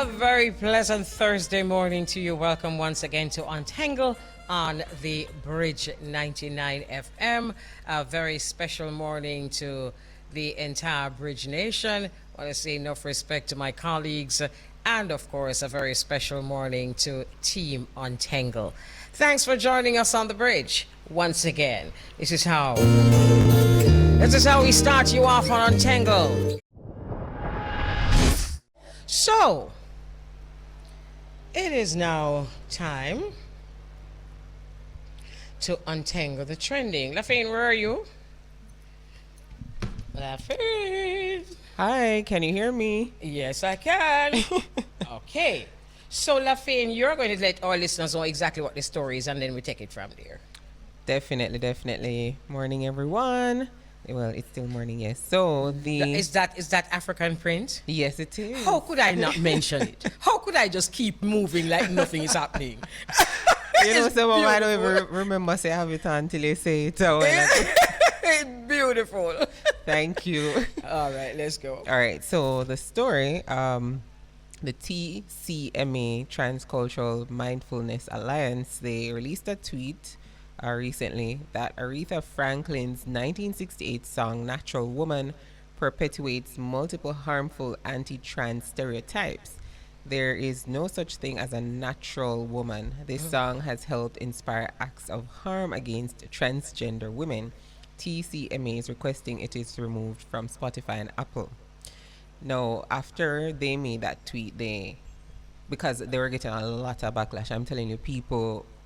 A very pleasant Thursday morning to you. Welcome once again to Untengle on the Bridge 99 FM. A very special morning to the entire Bridge Nation. I want to say enough respect to my colleagues. And of course, a very special morning to Team Untengle. Thanks for joining us on the bridge once again. This is how we start you off on Untengle. So, it is now time to untangle the trending. Lafayne, where are you? Lafayne. Hi, can you hear me? Yes, I can. Okay. So, Lafayne, you're going to let our listeners know exactly what the story is, and then we take it from there. Definitely. Morning, everyone. Well, it's still morning, yes. So Is that African print? Yes, it is. How could I not mention it? How could I just keep moving like nothing is happening? You know, some of I don't even remember say have it until you say it. So It's beautiful. Thank you. All right, let's go. All right, so the story, the TCMA Transcultural Mindfulness Alliance, they released a tweet recently that Aretha Franklin's 1968 song Natural Woman perpetuates multiple harmful anti-trans stereotypes. There is no such thing as a natural woman. This song has helped inspire acts of harm against transgender women. TCMA is requesting it is removed from Spotify and Apple. Now, after they made that tweet, because they were getting a lot of backlash, I'm telling you,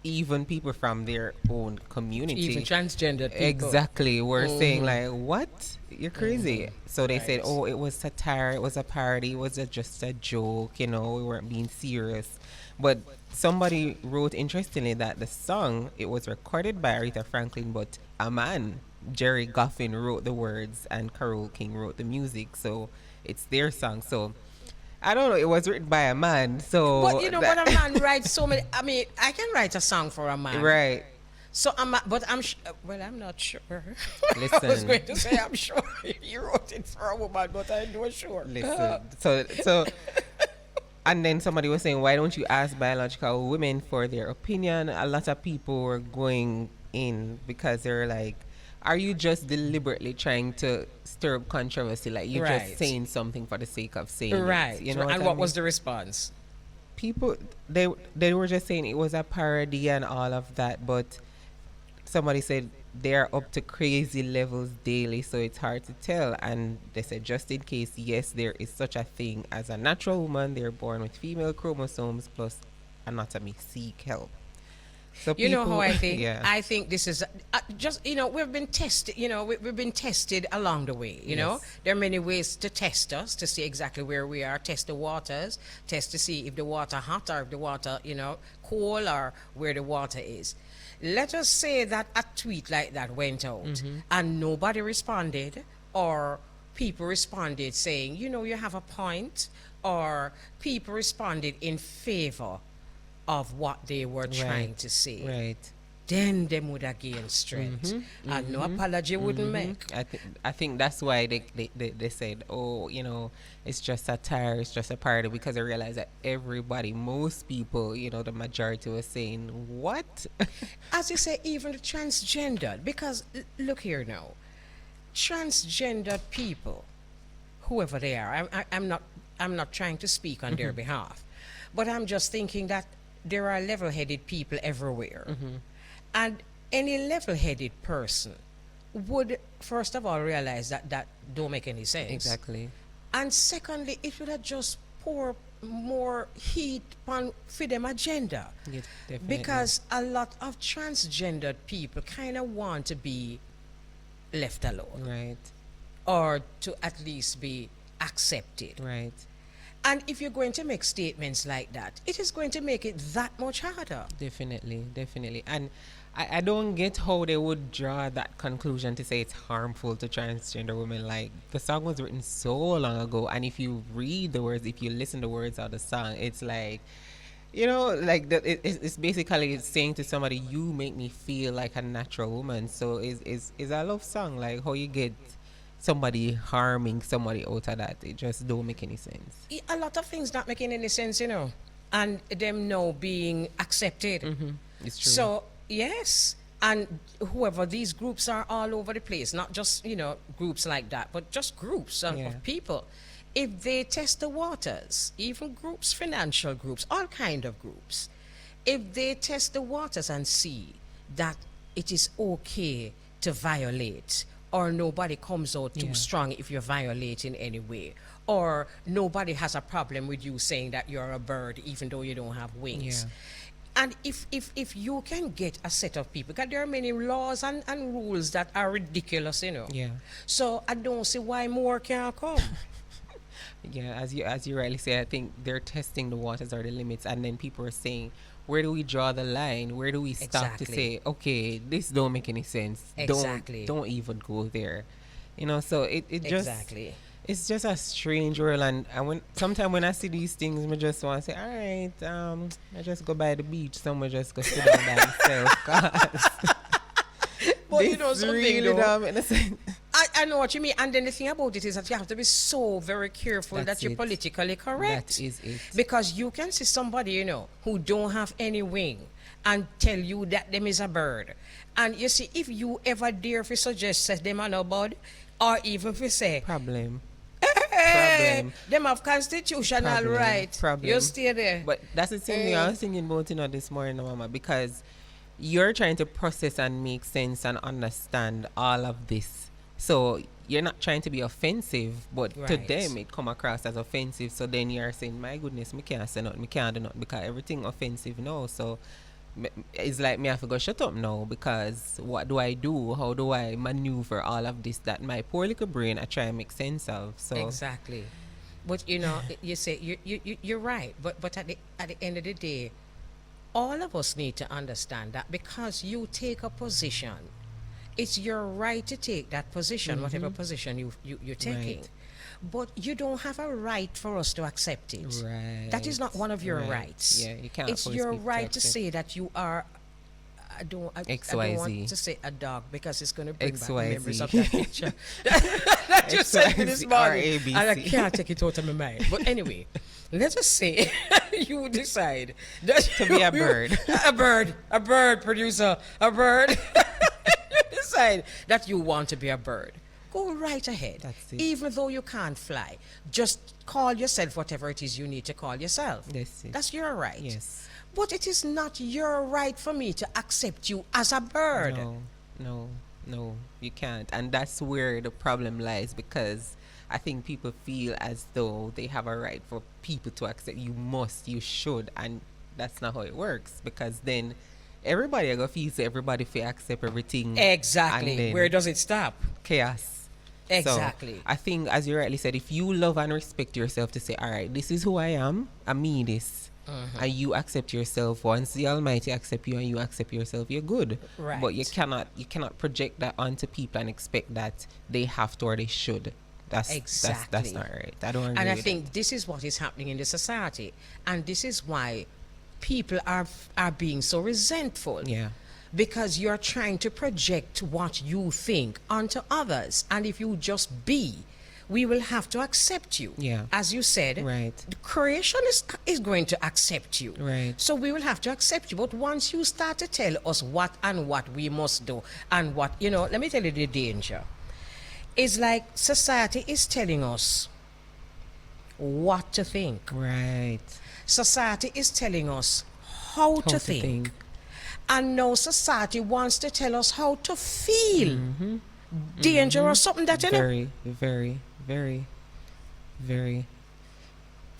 even people from their own community, even transgender people, exactly, were saying like, what, you're crazy. So they said, oh, it was satire, it was a parody, it was just a joke, we weren't being serious. But somebody wrote interestingly that the song, it was recorded by Aretha Franklin, but a man, Jerry Goffin, wrote the words and Carole King wrote the music, so it's their song. So I don't know, it was written by a man, so... But but a man writes so many... I mean, I can write a song for a man. Right. So, I'm not sure. Listen. I was going to say I'm sure you wrote it for a woman, but I'm not sure. Listen, so... And then somebody was saying, why don't you ask biological women for their opinion? A lot of people were going in because they're like, are you just deliberately trying to stir up controversy? Like you're just saying something for the sake of saying it. You know and what was the response? People, they were just saying it was a parody and all of that, but somebody said they're up to crazy levels daily, so it's hard to tell. And they said, just in case, yes, there is such a thing as a natural woman. They're born with female chromosomes plus anatomy. Seek help. So you know how I think? Yeah. I think this is just, we've been tested, we've been tested along the way, you know. There are many ways to test us, to see exactly where we are, test the waters, test to see if the water hot or if the water, cold or where the water is. Let us say that a tweet like that went out and nobody responded, or people responded saying, you have a point, or people responded in favor of what they were trying to say. Right. Then them would have gained strength. And no apology wouldn't make. I think that's why they said, oh, it's just satire, it's just a parody, because they realized that most people, the majority was saying, what? As you say, even the transgendered, because look here now, transgendered people, whoever they are, I'm not trying to speak on their behalf, but I'm just thinking that there are level-headed people everywhere. And any level-headed person would, first of all, realize that don't make any sense. Exactly. And secondly, it would have just pour more heat on for them agenda. Yes, definitely. Because a lot of transgendered people kind of want to be left alone. Right. Or to at least be accepted. Right. And if you're going to make statements like that, it is going to make it that much harder. Definitely. And I don't get how they would draw that conclusion to say it's harmful to transgender women. Like, the song was written so long ago, and if you read the words, if you listen to the words of the song, it's like, it's basically saying to somebody, you make me feel like a natural woman. So it's a love song, like how you get somebody harming somebody out of that. It just don't make any sense. A lot of things not making any sense, and them now being accepted. It's true. So, yes. And whoever these groups are all over the place, not just, groups like that, but just groups of people. If they test the waters, even groups, financial groups, all kind of groups, if they test the waters and see that it is okay to violate, or nobody comes out too strong if you're violating anyway, or nobody has a problem with you saying that you're a bird even though you don't have wings. And if you can get a set of people, because there are many laws and rules that are ridiculous, So I don't see why more can't come. As you rightly say, I think they're testing the waters or the limits, and then people are saying, where do we draw the line? Where do we stop to say, okay, this don't make any sense. Don't even go there. So it just it's just a strange world, and sometimes when I see these things, I just want to say, all right, I just go by the beach, somewhere just go sit down by myself. But something really though, I know what you mean, and then the thing about it is that you have to be so very careful that you're politically correct. That is it. Because you can see somebody, who don't have any wing and tell you that them is a bird. And you see, if you ever dare to suggest that them are no bird, or even if you say problem. Them have constitutional right. You stay there. But that's the same thing I was thinking about this morning, Mama, because you're trying to process and make sense and understand all of this. So you're not trying to be offensive, but to them it come across as offensive. So then you're saying, my goodness, me can't say nothing, me can't do nothing because everything offensive now. So it's like me have to go shut up now, because what do I do? How do I maneuver all of this that my poor little brain I try and make sense of? So exactly. But you say you're right. But at the end of the day, all of us need to understand that because you take a position, it's your right to take that position, whatever position you're taking. Right. But you don't have a right for us to accept it. Right. That is not one of your rights. Yeah, you can't. It's your right to say that you are. I don't want to say a dog because it's going to bring back memories of that picture that you sent me this morning, and I can't take it out of my mind. But anyway, let us say you decide that to be a bird, a bird producer, a bird. You decide that you want to be a bird. Go right ahead. That's it. Even though you can't fly, just call yourself whatever it is you need to call yourself. That's your right. Yes. But it is not your right for me to accept you as a bird. No, you can't. And that's where the problem lies, because I think people feel as though they have a right for people to accept. You should. And that's not how it works, because then everybody are going to feel so everybody feel accept everything. Exactly. Where does it stop? Chaos. Exactly. So I think, as you rightly said, if you love and respect yourself to say, all right, this is who I am, I mean this, and you accept yourself, once the Almighty accept you and you accept yourself, you're good. Right. But you cannot project that onto people and expect that they have to or they should. That's not right. I don't agree. And I with think this is what is happening in the society, and this is why people are being so resentful. Yeah. Because you're trying to project what you think onto others, and if you just be, we will have to accept you. Yeah. As you said, right. The creation is going to accept you. Right. So we will have to accept you. But once you start to tell us what we must do and what, let me tell you the danger. It's like society is telling us what to think. Right. Society is telling us how to think. And now society wants to tell us how to feel. Danger or something that, Very, very, very, very,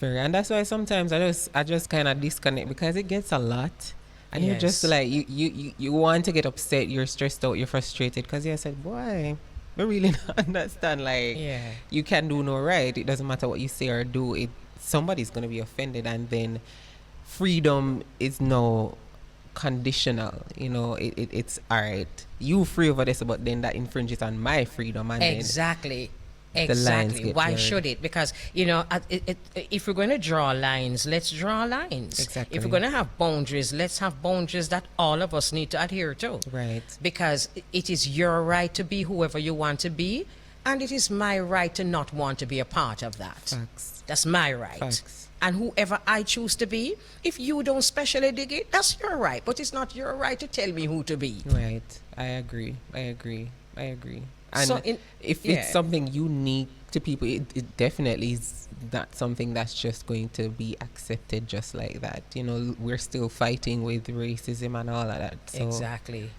very. And that's why sometimes I just kind of disconnect, because it gets a lot. And you're just like, you want to get upset, you're stressed out, you're frustrated, because you said, boy, we really don't understand. Like, you can do no right. It doesn't matter what you say or do. Somebody's going to be offended. And then freedom is no conditional. It's all right, you free over this, but then that infringes on my freedom, and exactly why should it? Because if we're going to draw lines, let's draw lines. Exactly. If we're going to have boundaries, let's have boundaries that all of us need to adhere to. Right. Because it is your right to be whoever you want to be, And it is my right to not want to be a part of that. Facts. That's my right. Facts. And whoever I choose to be, if you don't specially dig it, that's your right. But it's not your right to tell me who to be. Right. I agree. And So if it's something unique to people, it definitely is not something that's just going to be accepted just like that. You know, we're still fighting with racism and all of that. So. Exactly.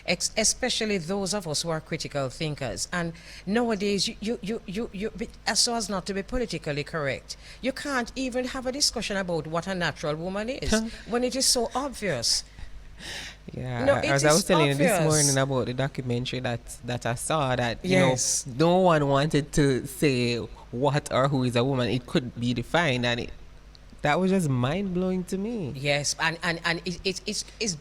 Especially those of us who are critical thinkers. And nowadays, so as not to be politically correct, you can't even have a discussion about what a natural woman is when it is so obvious. Yeah, No, as I was telling you this morning about the documentary that I saw, that you know, no one wanted to say what or who is a woman. It could be defined, and that was just mind blowing to me. Yes, and it's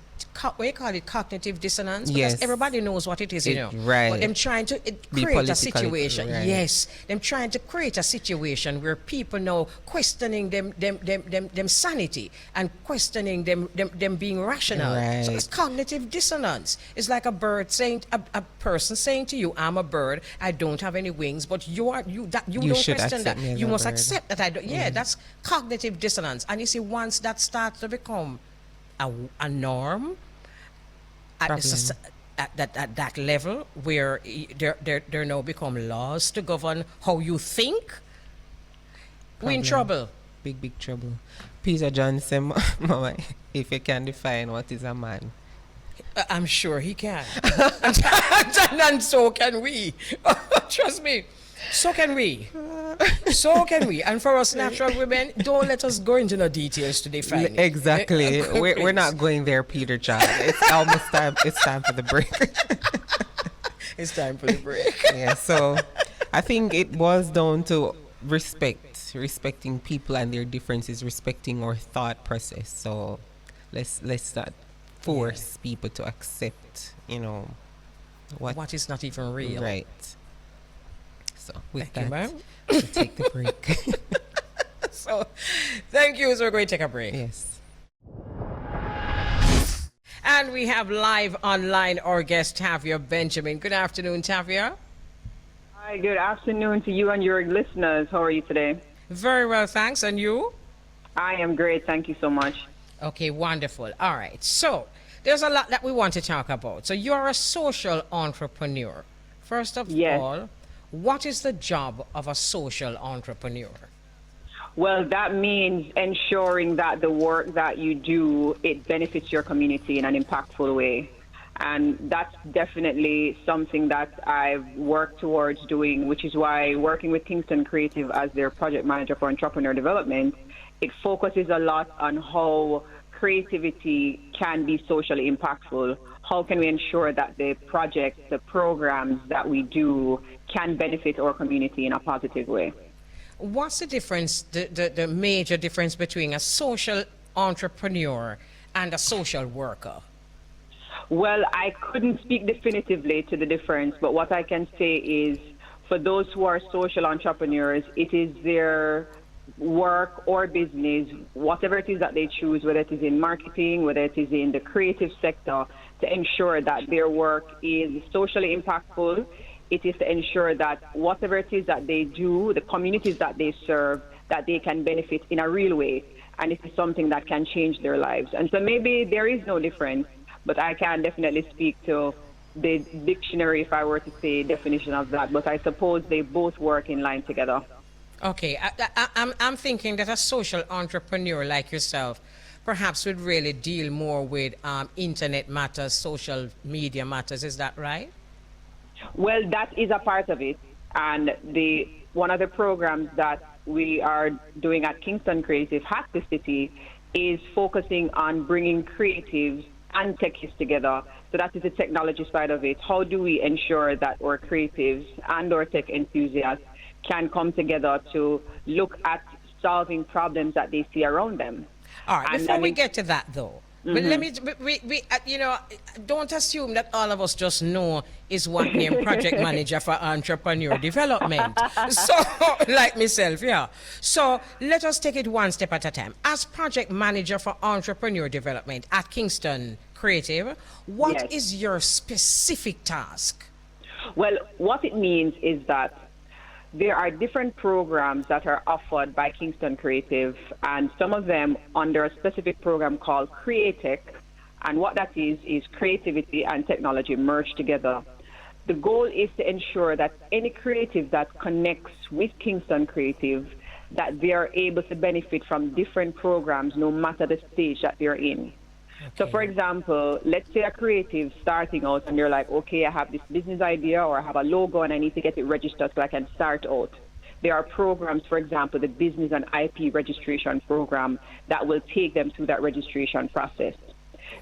what you call it, cognitive dissonance, because Yes. everybody knows what it is, you know. Right. But them trying to Be create a politically situation. correct. Yes, them trying to create a situation where people now questioning them sanity and questioning them being rational. So Right. it's cognitive dissonance. It's like a bird saying, a person saying to you, "I'm a bird. I don't have any wings," but you don't should question that. accept me as You a must bird. accept that I don't. Yeah, that's cognitive dissonance. And you see, once that starts to become a norm at, the Problem. at that level where there now become laws to govern how you think, we're in trouble. Big trouble. Peter John said, Mama, if you can define what is a man. I'm sure he can. And so can we. Trust me. So can we. So can we. And for us natural women, don't let us go into the details to define it. Exactly. We're not going there, Peter John. It's almost time. It's time for the break. It's time for the break. Yeah. So I think it boils down to respecting people and their differences, respecting our thought process. So let's not force people to accept, you know, What is not even real. right. So with Thank you, that, ma'am. we'll take the break. So thank you. So we're going to take a break. Yes. And we have live online our guest, Tavia Benjamin. Good afternoon, Tavia. Hi, good afternoon to you and your listeners. How are you today? Very well, thanks. And you? I am great. Thank you so much. Okay, wonderful. All right. So there's a lot that we want to talk about. So you're a social entrepreneur. First of Yes. all, what is the job of a social entrepreneur? Well, that means ensuring that the work that you do, it benefits your community in an impactful way. And that's definitely something that I've worked towards doing, which is why working with Kingston Creative as their project manager for entrepreneur development, it focuses a lot on how creativity can be socially impactful. How can we ensure that the projects, the programs that we do can benefit our community in a positive way? What's the difference, the major difference between a social entrepreneur and a social worker? Well, I couldn't speak definitively to the difference, but what I can say is for those who are social entrepreneurs, it is their work or business, whatever it is that they choose, whether it is in marketing, whether it is in the creative sector, to ensure that their work is socially impactful. It is to ensure that whatever it is that they do, the communities that they serve, that they can benefit in a real way. And it is something that can change their lives. And so maybe there is no difference, but I can definitely speak to the dictionary if I were to say definition of that. But I suppose they both work in line together. Okay, I'm thinking that a social entrepreneur like yourself perhaps would really deal more with internet matters, social media matters. Is that right? Well, that is a part of it. And one of the programs that we are doing at Kingston Creative, Hack the City, is focusing on bringing creatives and techies together. So that is the technology side of it. How do we ensure that our creatives and our tech enthusiasts can come together to look at solving problems that they see around them? All right, And before I we mean- get to that though, but let me, we you know, don't assume that all of us just know is what name project manager for entrepreneur development. So, like myself, yeah. So let us take it one step at a time. As project manager for entrepreneur development at Kingston Creative, what Yes. is your specific task? Well, what it means is that there are different programs that are offered by Kingston Creative, and some of them under a specific program called Createch. And what that is creativity and technology merged together. The goal is to ensure that any creative that connects with Kingston Creative, that they are able to benefit from different programs no matter the stage that they're in. So, for example, let's say a creative starting out and you're like, okay, I have this business idea or I have a logo and I need to get it registered so I can start out. There are programs, for example, the Business and IP Registration Program that will take them through that registration process.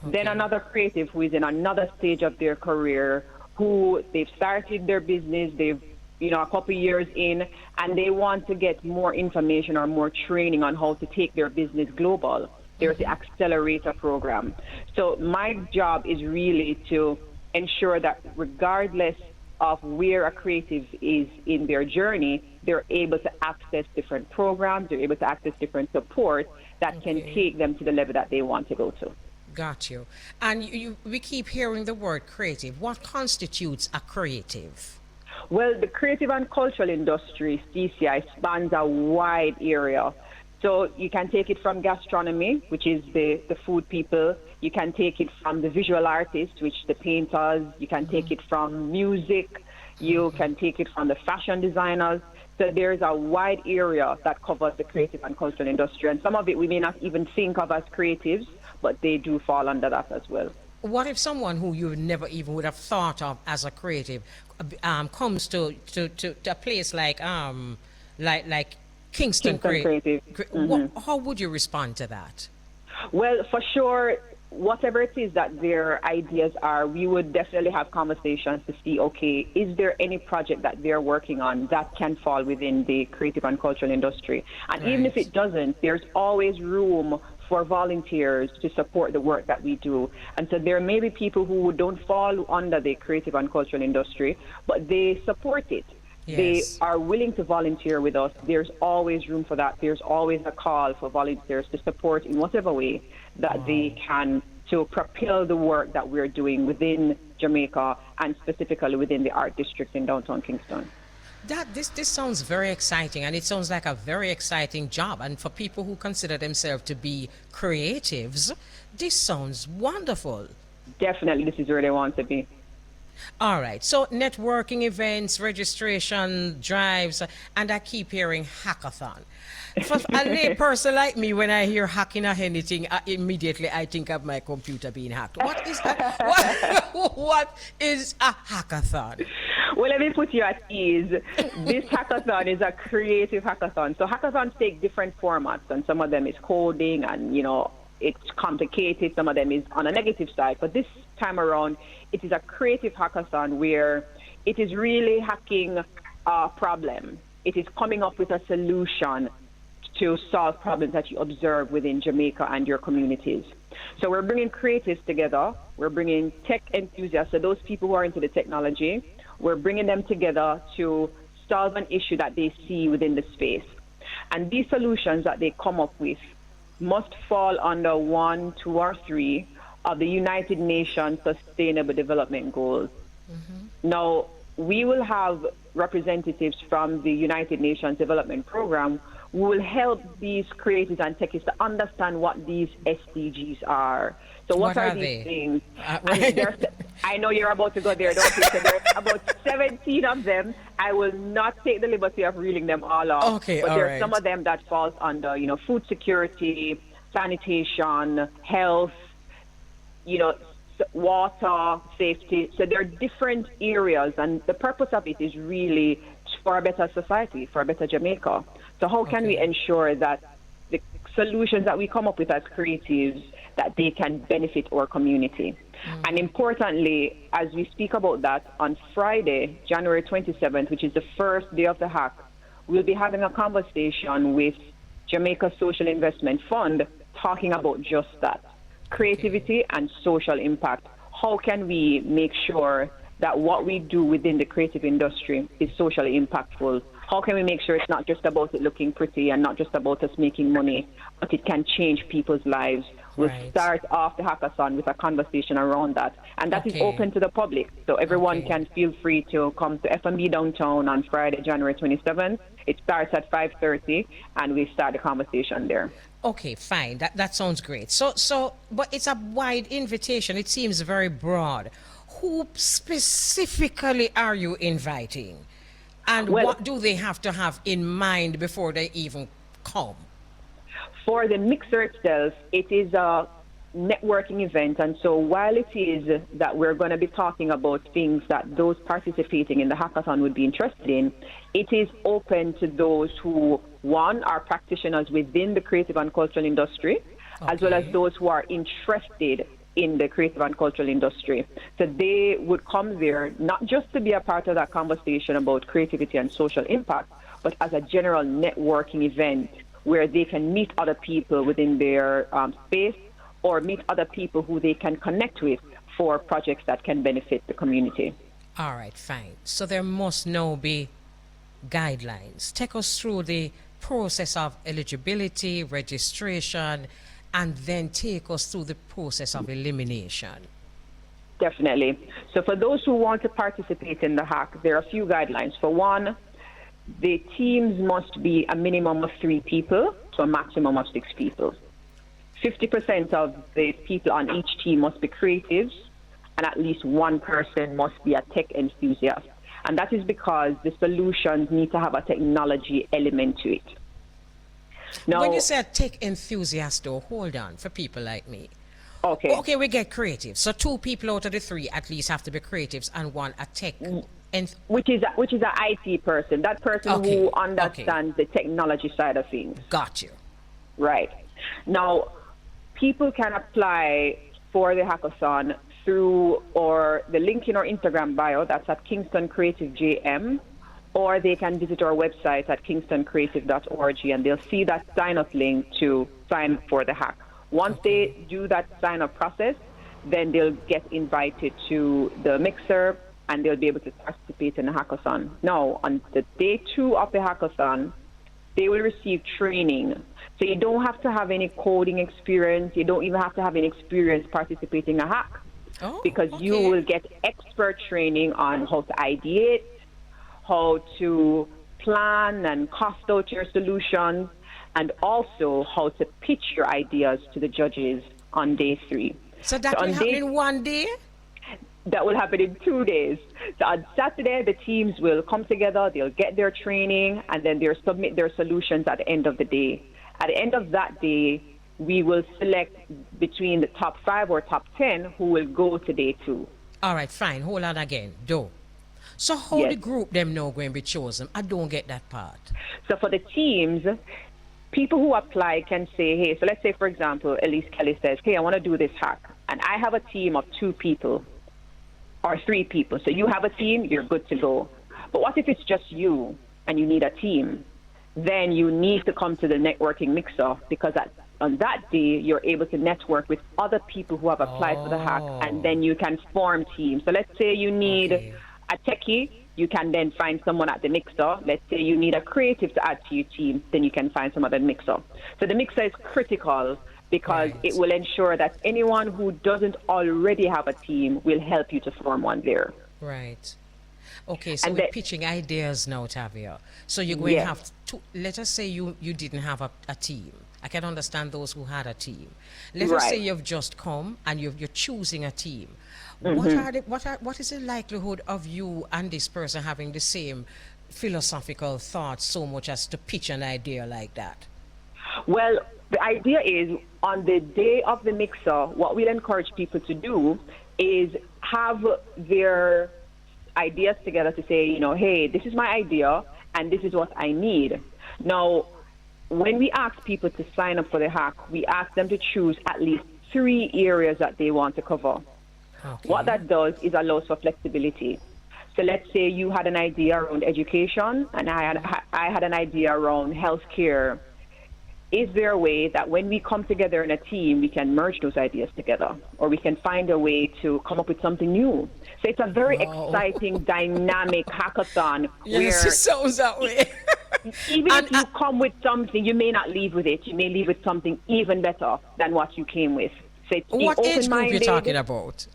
Then another creative who is in another stage of their career, who they've started their business, they've, a couple years in, and they want to get more information or more training on how to take their business global. There's the accelerator program. So my job is really to ensure that regardless of where a creative is in their journey, they're able to access different programs, they're able to access different support that can take them to the level that they want to go to. Got you. And we keep hearing the word creative. What constitutes a creative? Well, the creative and cultural industry, CCI, spans a wide area. So you can take it from gastronomy, which is the food people. You can take it from the visual artists, which the painters. You can take it from music. You can take it from the fashion designers. So there's a wide area that covers the creative and cultural industry. And some of it we may not even think of as creatives, but they do fall under that as well. What if someone who you never even would have thought of as a creative comes to a place like Kingston Creative? How would you respond to that? Well, for sure, whatever it is that their ideas are, we would definitely have conversations to see, okay, is there any project that they're working on that can fall within the creative and cultural industry? And even if it doesn't, there's always room for volunteers to support the work that we do. And so there may be people who don't fall under the creative and cultural industry, but they support it. Yes. They are willing to volunteer with us. There's always room for that. There's always a call for volunteers to support in whatever way that they can to propel the work that we're doing within Jamaica and specifically within the art district in downtown Kingston. This sounds very exciting, and it sounds like a very exciting job. And for people who consider themselves to be creatives, this sounds wonderful. Definitely, this is where they want to be. All right. So networking events, registration, drives, and I keep hearing hackathon. For a lay person like me, when I hear hacking or anything, immediately I think of my computer being hacked. What is what is a hackathon? Well, let me put you at ease. This hackathon is a creative hackathon. So hackathons take different formats, and some of them is coding, and it's complicated. Some of them is on a negative side. But this time around, it is a creative hackathon where it is really hacking a problem. It is coming up with a solution to solve problems that you observe within Jamaica and your communities. So we're bringing creatives together. We're bringing tech enthusiasts, so those people who are into the technology. We're bringing them together to solve an issue that they see within the space. And these solutions that they come up with must fall under 1, 2, or 3 of the United Nations Sustainable Development Goals. Now, we will have representatives from the United Nations Development Program who will help these creators and techies to understand what these SDGs are. So what are these things? I know you're about to go there, don't you? So there's about 17 of them. I will not take the liberty of reading them all off. Okay, but all there are right. some of them that falls under, food security, sanitation, health, water, safety. So there are different areas, and the purpose of it is really for a better society, for a better Jamaica. So how can we ensure that the solutions that we come up with as creatives, that they can benefit our community? And importantly, as we speak about that, on Friday, January 27th, which is the first day of the hack, we'll be having a conversation with Jamaica Social Investment Fund talking about just that, creativity and social impact. How can we make sure that what we do within the creative industry is socially impactful? how can we make sure it's not just about it looking pretty and not just about us making money, but it can change people's lives? We'll start off the hackathon with a conversation around that. And that is open to the public. So everyone can feel free to come to F&B downtown on Friday, January 27th. It starts at 5:30, and we start the conversation there. Okay, fine. That sounds great. So, but it's a wide invitation. It seems very broad. Who specifically are you inviting? And what do they have to have in mind before they even come? For the mixer itself, it is a networking event. And so while it is that we're going to be talking about things that those participating in the hackathon would be interested in, it is open to those who, one, are practitioners within the creative and cultural industry, as well as those who are interested in the creative and cultural industry. So they would come there not just to be a part of that conversation about creativity and social impact, but as a general networking event where they can meet other people within their space or meet other people who they can connect with for projects that can benefit the community. All right, fine. So there must now be guidelines. Take us through the process of eligibility, registration, and then take us through the process of elimination. Definitely. So for those who want to participate in the hack, there are a few guidelines. For one, the teams must be a minimum of 3 people to a maximum of 6 people. 50% of the people on each team must be creatives, and at least one person must be a tech enthusiast. And that is because the solutions need to have a technology element to it. Now, when you say a tech enthusiast, though, hold on, for people like me. Okay, we get creative. So 2 people out of the 3 at least have to be creatives, and 1 a tech. Which is an IT person, that person who understands the technology side of things. Got you. Right. Now, people can apply for the hackathon through the link in our Instagram bio, that's at Kingston Creative JM, or they can visit our website at kingstoncreative.org, and they'll see that sign-up link to sign up for the hack. Once they do that sign-up process, then they'll get invited to the mixer, and they'll be able to participate in the hackathon. Now, on the day 2 of the hackathon, they will receive training. So you don't have to have any coding experience. You don't even have to have any experience participating in a hack, because you will get expert training on how to ideate, how to plan and cost out your solutions, and also how to pitch your ideas to the judges on day 3. So that will happen in one day? That will happen in 2 days. So on Saturday, the teams will come together, they'll get their training, and then they'll submit their solutions at the end of the day. At the end of that day, we will select between the top 5 or top 10 who will go to day 2. All right, fine. Hold on again. So how the group them now going to be chosen? I don't get that part. So for the teams, people who apply can say, hey, so let's say, for example, Elise Kelly says, hey, I want to do this hack, and I have a team of 2 people or 3 people. So you have a team, you're good to go. But what if it's just you and you need a team? Then you need to come to the networking mix-off, because on that day, you're able to network with other people who have applied for the hack, and then you can form teams. So let's say you need a techie, you can then find someone at the mixer. Let's say you need a creative to add to your team, then you can find some other mixer. So the mixer is critical because it will ensure that anyone who doesn't already have a team will help you to form one there. Right. Okay, so we're pitching ideas now, Tavia. So you're going to have to, let us say you didn't have a team. I can understand those who had a team. Let us say you've just come and you're choosing a team. What is the likelihood of you and this person having the same philosophical thoughts so much as to pitch an idea like that? Well, the idea is on the day of the mixer, what we'll encourage people to do is have their ideas together to say, hey, this is my idea and this is what I need. Now, when we ask people to sign up for the hack, we ask them to choose at least 3 areas that they want to cover. What that does is allows for flexibility. So let's say you had an idea around education and I had an idea around healthcare. is there a way that when we come together in a team, we can merge those ideas together, or we can find a way to come up with something new? So it's a very exciting, dynamic hackathon. Yes, it sounds that way. Even if you come with something, you may not leave with it. You may leave with something even better than what you came with. So it's what age group you're talking about?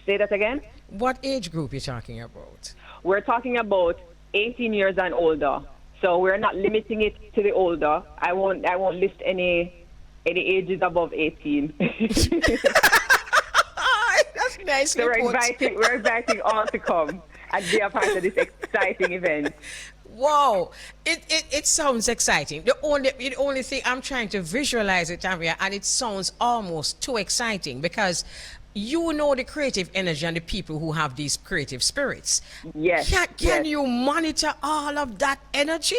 Say that again? What age group you're talking about? We're talking about 18 years and older. So we're not limiting it to the older. I won't list any ages above 18. That's nice. So we're inviting all to come and be a part of this exciting event. Wow, it sounds exciting. The only thing I'm trying to visualize it, Tavia, and it sounds almost too exciting because you know the creative energy and the people who have these creative spirits. Yes. Can you monitor all of that energy?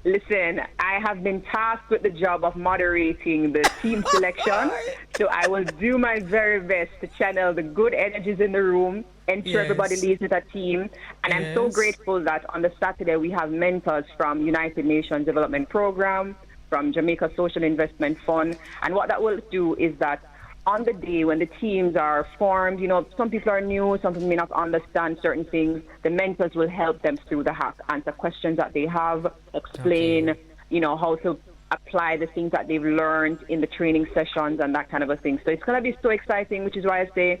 Listen, I have been tasked with the job of moderating the team selection, so I will do my very best to channel the good energies in the room, ensure everybody leaves with a team. And I'm so grateful that on the Saturday we have mentors from United Nations Development Program, from Jamaica Social Investment Fund. And what that will do is that on the day when the teams are formed, you know, some people are new, some people may not understand certain things. The mentors will help them through the hack, answer questions that they have, explain, you know, how to apply the things that they've learned in the training sessions and that kind of a thing. So it's going to be so exciting, which is why I say,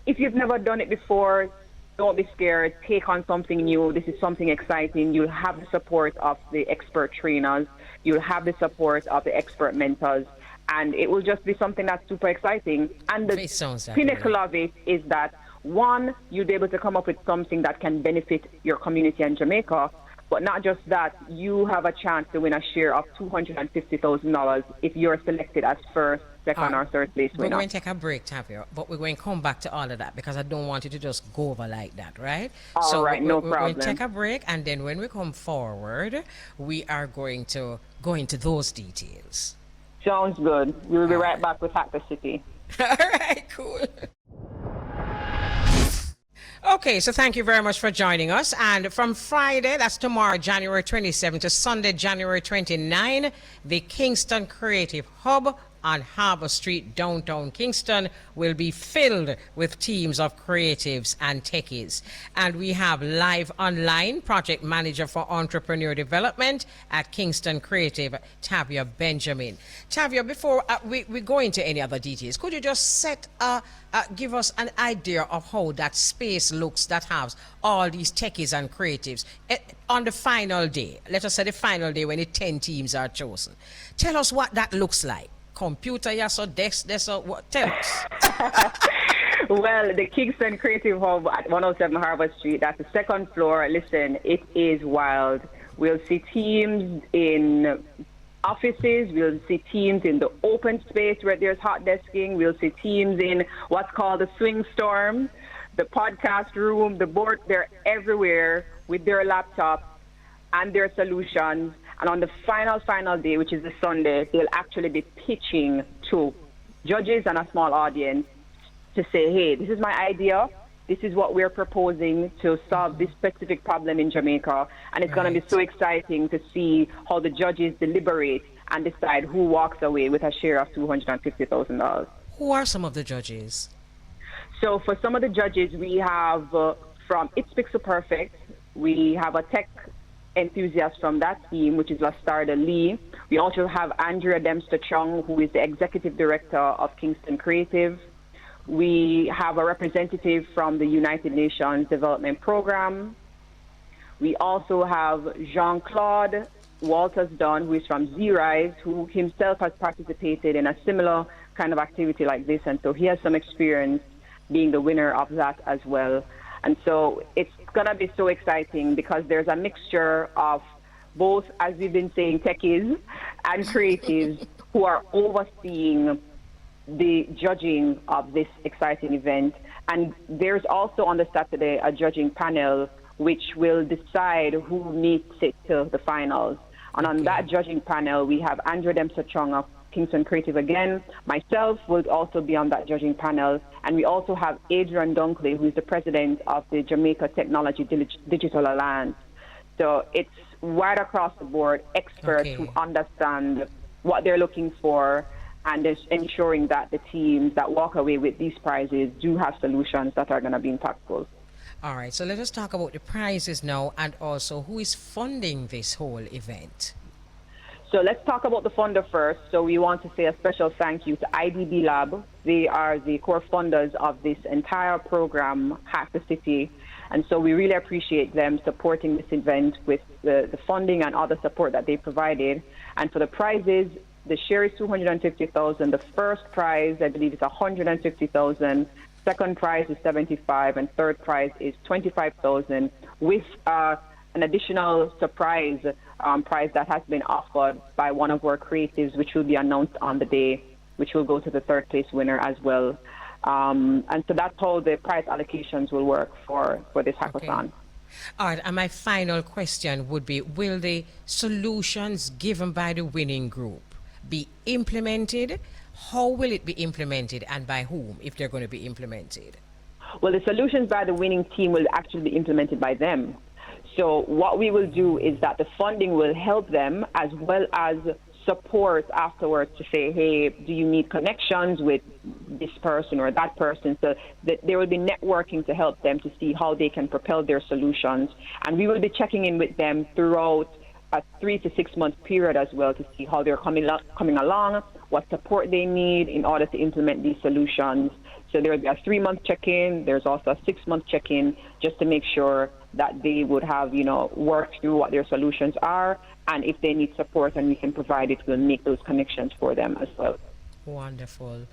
if you've never done it before, don't be scared. Take on something new. This is something exciting. You'll have the support of the expert trainers. You'll have the support of the expert mentors. And it will just be something that's super exciting. And the pinnacle of it is that, one, you'll be able to come up with something that can benefit your community in Jamaica. But not just that, you have a chance to win a share of $250,000 if you're selected as first, second, or third place winner. We're going to take a break, Tavia, but we're going to come back to all of that because I don't want you to just go over like that, right? All right, no problem. We're going to take a break, and then when we come forward, we are going to go into those details. Sounds good. We'll be right back with Hack the City. All right, cool. Okay, so thank you very much for joining us. And from Friday, that's tomorrow, January 27, to Sunday, January 29, the Kingston Creative Hub on Harbour Street, downtown Kingston, will be filled with teams of creatives and techies. And we have live online project manager for entrepreneur development at Kingston Creative, Tavia Benjamin. Tavia, before we go into any other details, could you just give us an idea of how that space looks that has all these techies and creatives on the final day? Let us say the final day when the 10 teams are chosen. Tell us what that looks like. Computer, yes, or desk, or what? Tell us. Well, the Kingston Creative Hub at 107 Harbour Street, that's the second floor. Listen, it is wild. We'll see teams in offices. We'll see teams in the open space where there's hot desking. We'll see teams in what's called the swing storm, the podcast room, the board. They're everywhere with their laptops and their solutions. And on the final day, which is the Sunday, they'll actually be pitching to judges and a small audience to say, hey, this is my idea. This is what we're proposing to solve this specific problem in Jamaica. And it's going to be so exciting to see how the judges deliberate and decide who walks away with a share of $250,000. Who are some of the judges? So for some of the judges, we have from It's Pixel Perfect, we have a tech enthusiast from that team, which is Lastarda Lee. We also have Andrea Dempster-Chung, who is the executive director of Kingston Creative. We have a representative from the United Nations Development Program. We also have Jean-Claude Walters-Dunn, who is from Z-Rise, who himself has participated in a similar kind of activity like this, and so he has some experience being the winner of that as well. And so it's going to be so exciting because there's a mixture of both, as we've been saying, techies and creatives who are overseeing the judging of this exciting event. And there's also on the Saturday a judging panel which will decide who makes it to the finals. And on that judging panel, we have Andrew Dempster-Chung of Kingston Creative again. Myself will also be on that judging panel. And we also have Adrian Dunkley, who is the president of the Jamaica Technology Digital Alliance. So it's right across the board, experts who understand what they're looking for, and just ensuring that the teams that walk away with these prizes do have solutions that are going to be impactful. All right, so let us talk about the prizes now and also who is funding this whole event. So let's talk about the funder first. So we want to say a special thank you to IDB Lab. They are the core funders of this entire program, Hack the City. And so we really appreciate them supporting this event with the funding and other support that they provided. And for the prizes, the share is $250,000. The first prize, I believe, is $150,000. Second prize is $75,000, and third prize is $25,000, with an additional surprise prize that has been offered by one of our creatives, which will be announced on the day, which will go to the third place winner as well. And so that's how the prize allocations will work for this hackathon. Okay. All right, and my final question would be, will the solutions given by the winning group be implemented? How will it be implemented, and by whom, if they're going to be implemented? Well, the solutions by the winning team will actually be implemented by them. So what we will do is that the funding will help them, as well as support afterwards to say, hey, do you need connections with this person or that person? So that there will be networking to help them to see how they can propel their solutions. And we will be checking in with them throughout a 3 to 6 month period as well, to see how they're coming along, what support they need in order to implement these solutions. So there will be a 3-month check-in. There's also a 6-month check-in, just to make sure that they would have, worked through what their solutions are. And if they need support and we can provide it, we'll make those connections for them as well. Wonderful.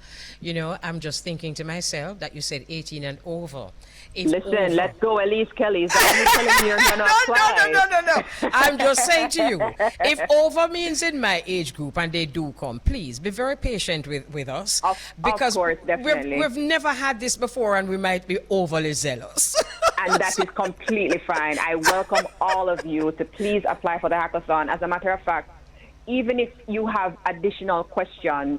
I'm just thinking to myself that you said 18 and over. Listen, let's go, Elise Kelly. Is that you telling me you're going to apply? No. I'm just saying to you, if over means in my age group and they do come, please be very patient with us. Because of course, definitely. We've never had this before and we might be overly zealous. And that is completely fine. I welcome all of you to please apply for the hackathon. As a matter of fact, even if you have additional questions,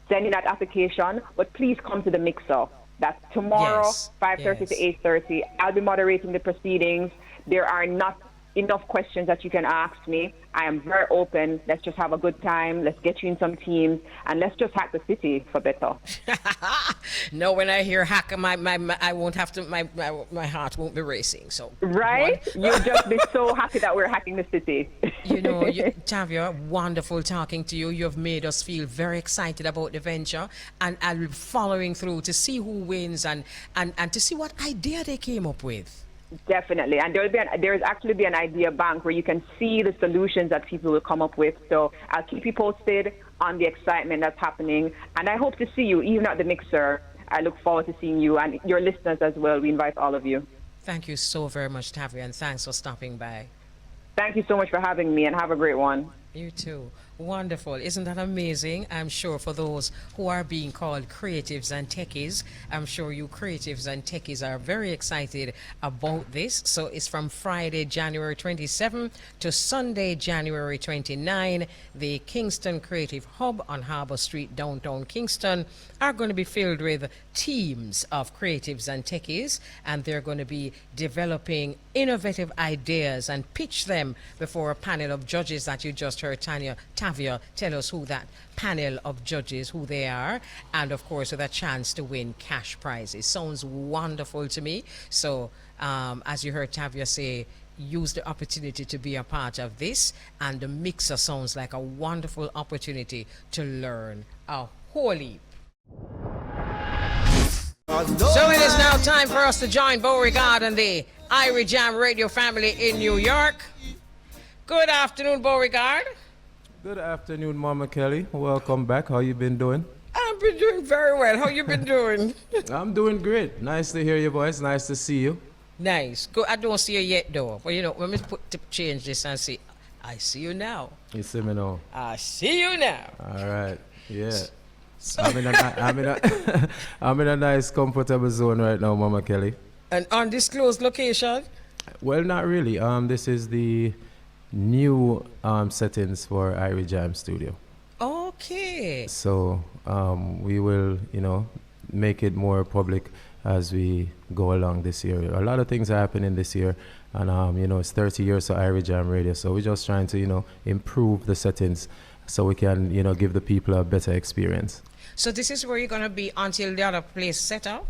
send in that application, but please come to the mixer. That's tomorrow, 5:30 to 8:30. I'll be moderating the proceedings. There are not enough questions that you can ask me. I am very open. Let's just have a good time. Let's get you in some teams, and let's just hack the city for better. No, when I hear hack, I won't have to. My heart won't be racing. So right, you'll just be so happy that we're hacking the city. Tavia, wonderful talking to you. You've made us feel very excited about the venture, and I'll be following through to see who wins and to see what idea they came up with. Definitely, and there's actually be an idea bank where you can see the solutions that people will come up with. So I'll keep you posted on the excitement that's happening, and I hope to see you even at the mixer. I look forward to seeing you and your listeners as well. We invite all of you. Thank you so very much, Tavia, and thanks for stopping by. Thank you so much for having me, and have a great one. You too. Wonderful. Isn't that amazing? I'm sure for those who are being called creatives and techies, I'm sure you creatives and techies are very excited about this. So it's from Friday, January 27 to Sunday, January 29. The Kingston Creative Hub on Harbour Street, downtown Kingston, are going to be filled with teams of creatives and techies, and they're going to be developing innovative ideas and pitch them before a panel of judges that you just heard Tavia tell us who that panel of judges, who they are, and of course with a chance to win cash prizes. Sounds wonderful to me. So as you heard Tavia say, use the opportunity to be a part of this, and the mixer sounds like a wonderful opportunity to learn a whole heap. So it is now time for us to join Beau-regard and the Irie Jam Radio family in New York. Good afternoon, Beau-regard. Good afternoon, Mama Kelly. Welcome back. How you been doing? I've been doing very well. How you been doing? I'm doing great. Nice to hear your voice. Nice to see you. Nice. Good. I don't see you yet, though. But let me change this and see. I see you now. You see me now. I see you now. All right. Yeah. I'm in a nice, comfortable zone right now, Mama Kelly. An undisclosed location? Well, not really. This is the new settings for Irie Jam Studio. Okay. So we will, make it more public as we go along this year. A lot of things are happening this year, and it's 30 years of Irie Jam Radio. So we're just trying to, improve the settings so we can, you know, give the people a better experience. So this is where you're going to be until the other place set up?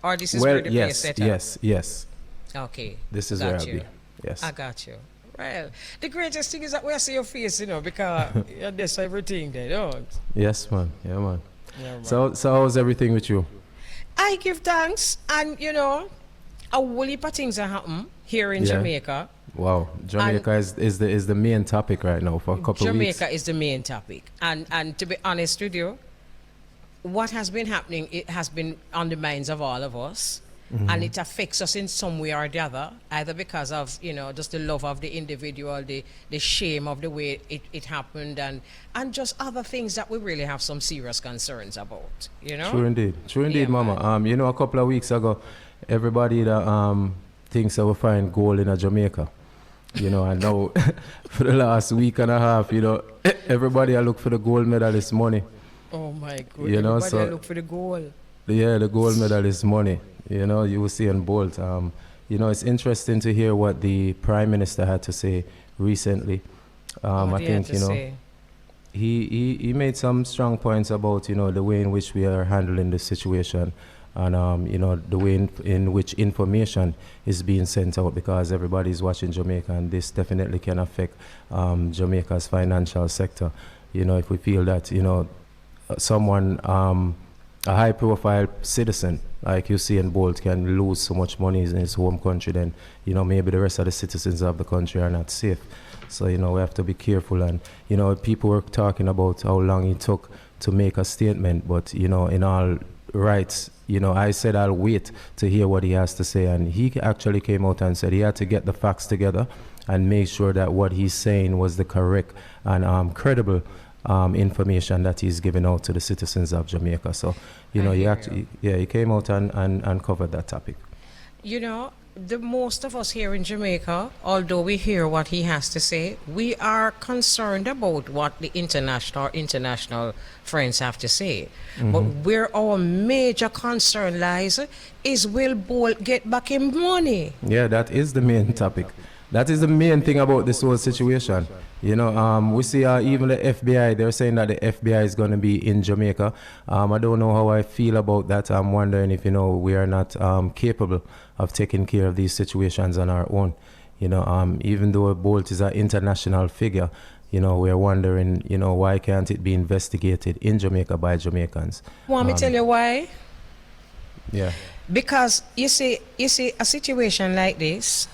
Or this is Well, where the place set up? yes. Okay. This is where I'll be. Yes. I got you. Well, the greatest thing is that we see your face, you know, because that's everything they don't. Yes, man. Yeah, man. Yeah, man. So how's everything with you? I give thanks, and you know, a whole heap of things are happening here in Jamaica. Wow, Jamaica is the main topic right now for a couple of weeks. Jamaica is the main topic, and to be honest with you, what has been happening, it has been on the minds of all of us. And it affects us in some way or the other, either because of, you know, just the love of the individual, the shame of the way it happened, and just other things that we really have some serious concerns about, you know? True indeed, Yeah, Mama. You know, a couple of weeks ago, everybody that thinks that we find gold in Jamaica, you know, I know for the last week and a half, you know, everybody I look for the gold medalist money. Oh my God, you know, everybody so look for the gold. Yeah, the gold medalist money. You know, you will see on Bolt. You know, it's interesting to hear what the Prime Minister had to say recently. I think, you know, he made some strong points about, you know, the way in which we are handling the situation, and, you know, the way in which information is being sent out, because everybody is watching Jamaica, and this definitely can affect Jamaica's financial sector. You know, if we feel that, you know, someone, a high-profile citizen like Usain Bolt can lose so much money in his home country, then, you know, maybe the rest of the citizens of the country are not safe. So, you know, we have to be careful. And, you know, people were talking about how long it took to make a statement, but, you know, in all rights, you know, I said I'll wait to hear what he has to say, and he actually came out and said he had to get the facts together and make sure that what he's saying was the correct and credible information that he's giving out to the citizens of Jamaica. So, you know, he came out and covered that topic. You know, the most of us here in Jamaica, although we hear what he has to say, we are concerned about what the international friends have to say. But where our major concern lies is, will Bolt get back him money? Yeah, that is the main topic. That is the main thing about this whole situation. You know, we see even the FBI, they're saying that the FBI is going to be in Jamaica. I don't know how I feel about that. I'm wondering if, you know, we are not capable of taking care of these situations on our own. You know, even though Bolt is an international figure, you know, we're wondering, you know, why can't it be investigated in Jamaica by Jamaicans? Want me tell you why? Yeah. Because you see, a situation like this,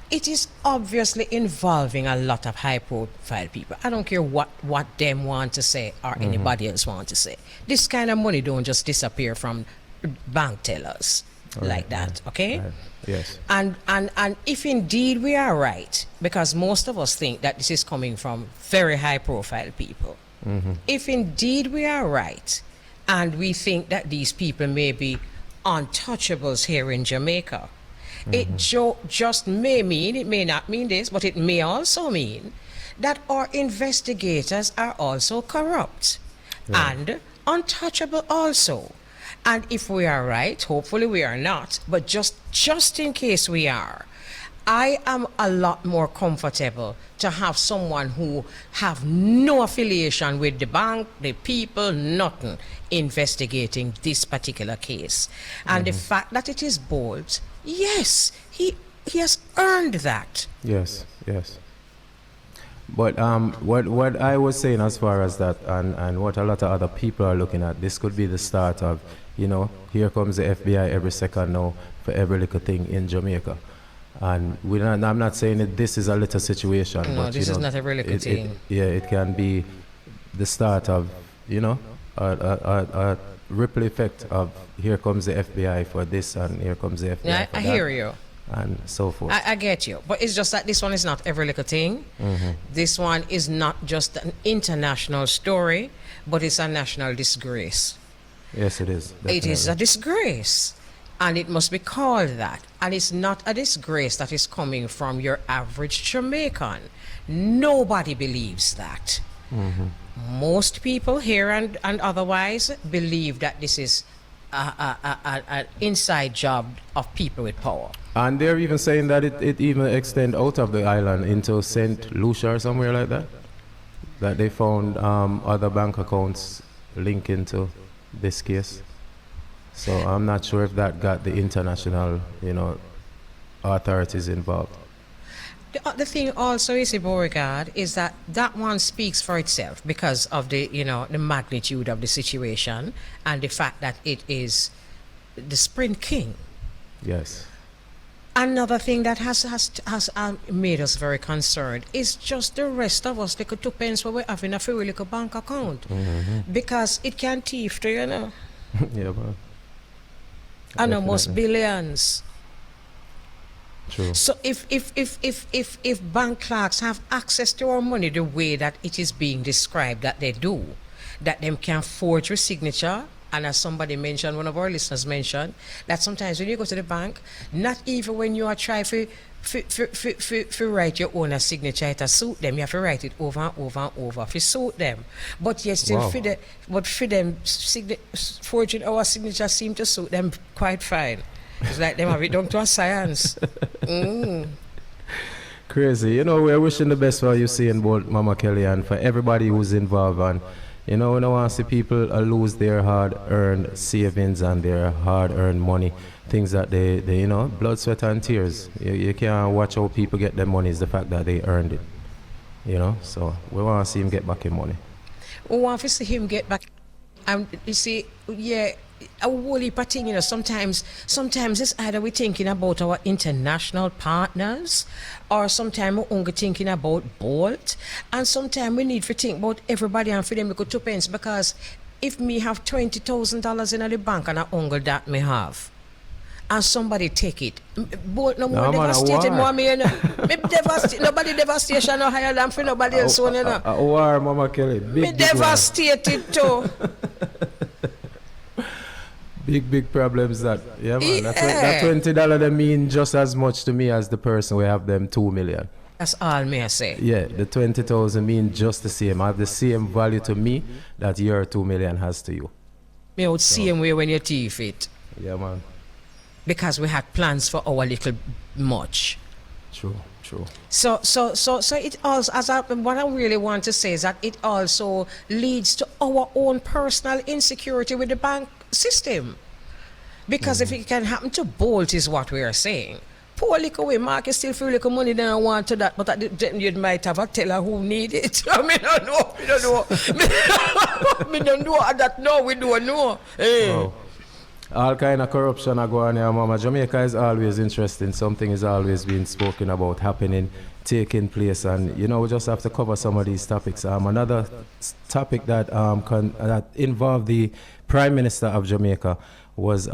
it is obviously involving a lot of high-profile people. I don't care what them want to say or anybody else want to say. This kind of money don't just disappear from bank tellers like that, okay? Right. Yes. And if indeed we are right, because most of us think that this is coming from very high-profile people, if indeed we are right, and we think that these people may be untouchables here in Jamaica, it just may mean, it may not mean this, but it may also mean that our investigators are also corrupt and untouchable also. And if we are right, hopefully we are not, but just in case we are, I am a lot more comfortable to have someone who have no affiliation with the bank, the people, nothing, investigating this particular case. And the fact that it is Bolt, yes, he has earned that. Yes. But what I was saying as far as that, and what a lot of other people are looking at, this could be the start of, you know, here comes the FBI every second now for every little thing in Jamaica. And I'm not saying that this is a little situation. No, but, this you know, is not every little thing. It can be the start of, you know, a ripple effect of here comes the FBI for this and here comes the FBI Yeah, for I that, hear you. and so forth. I get you. But it's just that this one is not every little thing. This one is not just an international story, but it's a national disgrace. Yes, it is. It is definitely. a disgrace. And it must be called that. And it's not a disgrace that is coming from your average Jamaican. Nobody believes that. Most people here and otherwise believe that this is an inside job of people with power. And they're even saying that it even extend out of the island into St. Lucia or somewhere like that. that they found other bank accounts linking to this case. So I'm not sure if that got the international, authorities involved. The other thing also is, Beau-regard, is that one speaks for itself because of the magnitude of the situation and the fact that it is the Sprint King. Yes. Another thing that has made us very concerned is just the rest of us, like 2 pence where we have in a free little bank account. Mm-hmm. Because it can thief to, Yeah, man. And almost billions. True. So if bank clerks have access to our money the way that it is being described that they do, that them can forge your signature, and as somebody mentioned, one of our listeners mentioned, that sometimes when you go to the bank, not even when you are trying to write your own signature to suit them, you have to write it over and over and over to suit them. But yet still for them forging our signature seem to suit them quite fine. It's like them have it down to a science. Crazy. We're wishing the best for you, seeing both Mama Kelly, and for everybody who's involved. And we don't want to see people lose their hard-earned savings and their hard-earned money, things that they blood, sweat, and tears. You can't watch how people get their money. It's the fact that they earned it. So we want to see him get back his money. We want to see him get back. You see, yeah, a whole heap of thing, sometimes it's either we're thinking about our international partners, or sometimes we're only thinking about Bolt, and sometimes we need to think about everybody and for them to go 2 pence, because if me have $20,000 in the bank and I only that me have, and somebody take it, Bolt no more devastated more me, nobody devastation no higher than for nobody else, war, Mama Kelly. Me devastated too. Big problems that, yeah, man. That $20 they mean just as much to me as the person we have them 2 million. That's all me I say. Yeah, the 20,000 mean just the same. I have the same value to me that your 2 million has to you. Me would same way when you thief it. Yeah, man. Because we had plans for our little much. True. So it also, what I really want to say is that it also leads to our own personal insecurity with the bank system. Because if it can happen to Bolt is what we are saying. Poor little way, Mark is still feel little money then I want to that, but you might have a teller who need it. I mean, I don't know. We don't know that now, we don't know. Hey. Wow. All kind of corruption are going on, Mama. Jamaica is always interesting. Something is always being spoken about, happening, taking place, and we just have to cover some of these topics. Another topic that that involved the Prime Minister of Jamaica was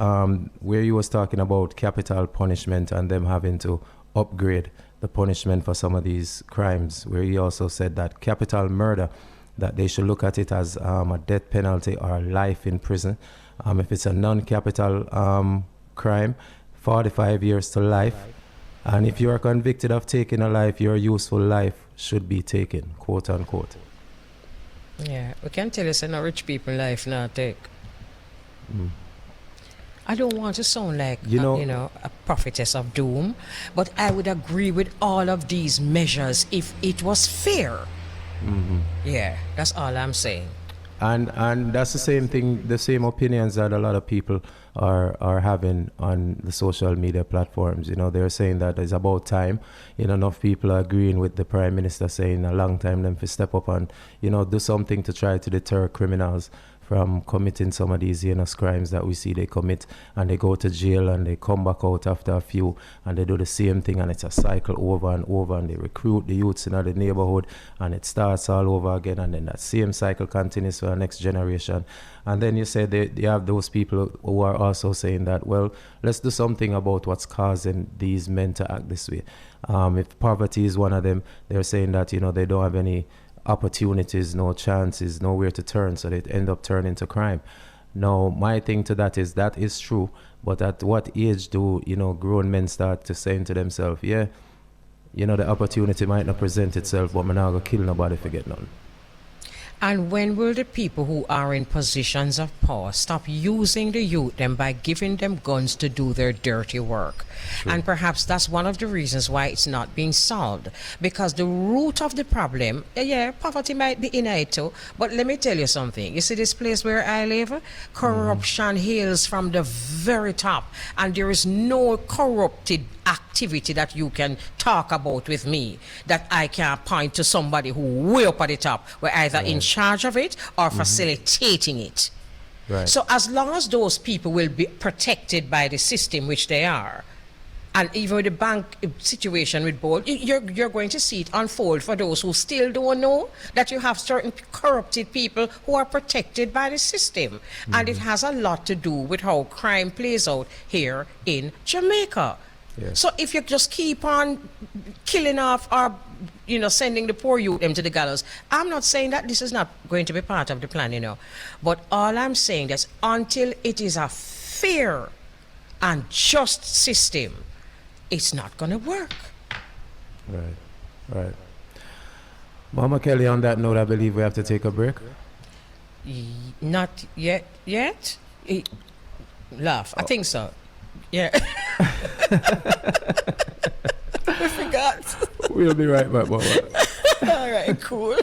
where he was talking about capital punishment and them having to upgrade the punishment for some of these crimes, where he also said that capital murder, that they should look at it as a death penalty or life in prison. If it's a non-capital crime, 45 years to life. And if you are convicted of taking a life, your useful life should be taken, quote unquote. Yeah, we can tell you it's no rich people life now take. I don't want to sound like a prophetess of doom, but I would agree with all of these measures if it was fair. Yeah, that's all I'm saying. And that's the same thing, the same opinions that a lot of people are having on the social media platforms. They're saying that it's about time. Enough people are agreeing with the Prime Minister, saying a long time them to step up and, do something to try to deter criminals from committing some of these heinous crimes that we see they commit, and they go to jail and they come back out after a few and they do the same thing, and it's a cycle over and over, and they recruit the youths in the neighborhood and it starts all over again, and then that same cycle continues for the next generation. And then you say they have those people who are also saying that, well, let's do something about what's causing these men to act this way. If poverty is one of them, they're saying that they don't have any opportunities, no chances, nowhere to turn, so they end up turning to crime. Now, my thing to that is true, but at what age do grown men start to saying to themselves, the opportunity might not present itself, but I'm not gonna kill nobody if I get none. And when will the people who are in positions of power stop using the youth then by giving them guns to do their dirty work? True. And perhaps that's one of the reasons why it's not being solved. Because the root of the problem, poverty might be in it too, but let me tell you something. You see this place where I live? Corruption hails from the very top, and there is no corrupted activity that you can talk about with me that I can point to somebody who way up at the top, we're either in charge of it or facilitating it. Right. So as long as those people will be protected by the system, which they are, and even with the bank situation with Bold, you're going to see it unfold for those who still don't know that you have certain corrupted people who are protected by the system. And it has a lot to do with how crime plays out here in Jamaica. Yes. So if you just keep on killing off or, sending the poor youth them to the gallows, I'm not saying that this is not going to be part of the plan, But all I'm saying is until it is a fair and just system, it's not going to work. Right. Mama Kelly, on that note, I believe we have to take a break. Not yet? Laugh. I think so. Yeah. I forgot. We'll be right back, Mama. All right, cool.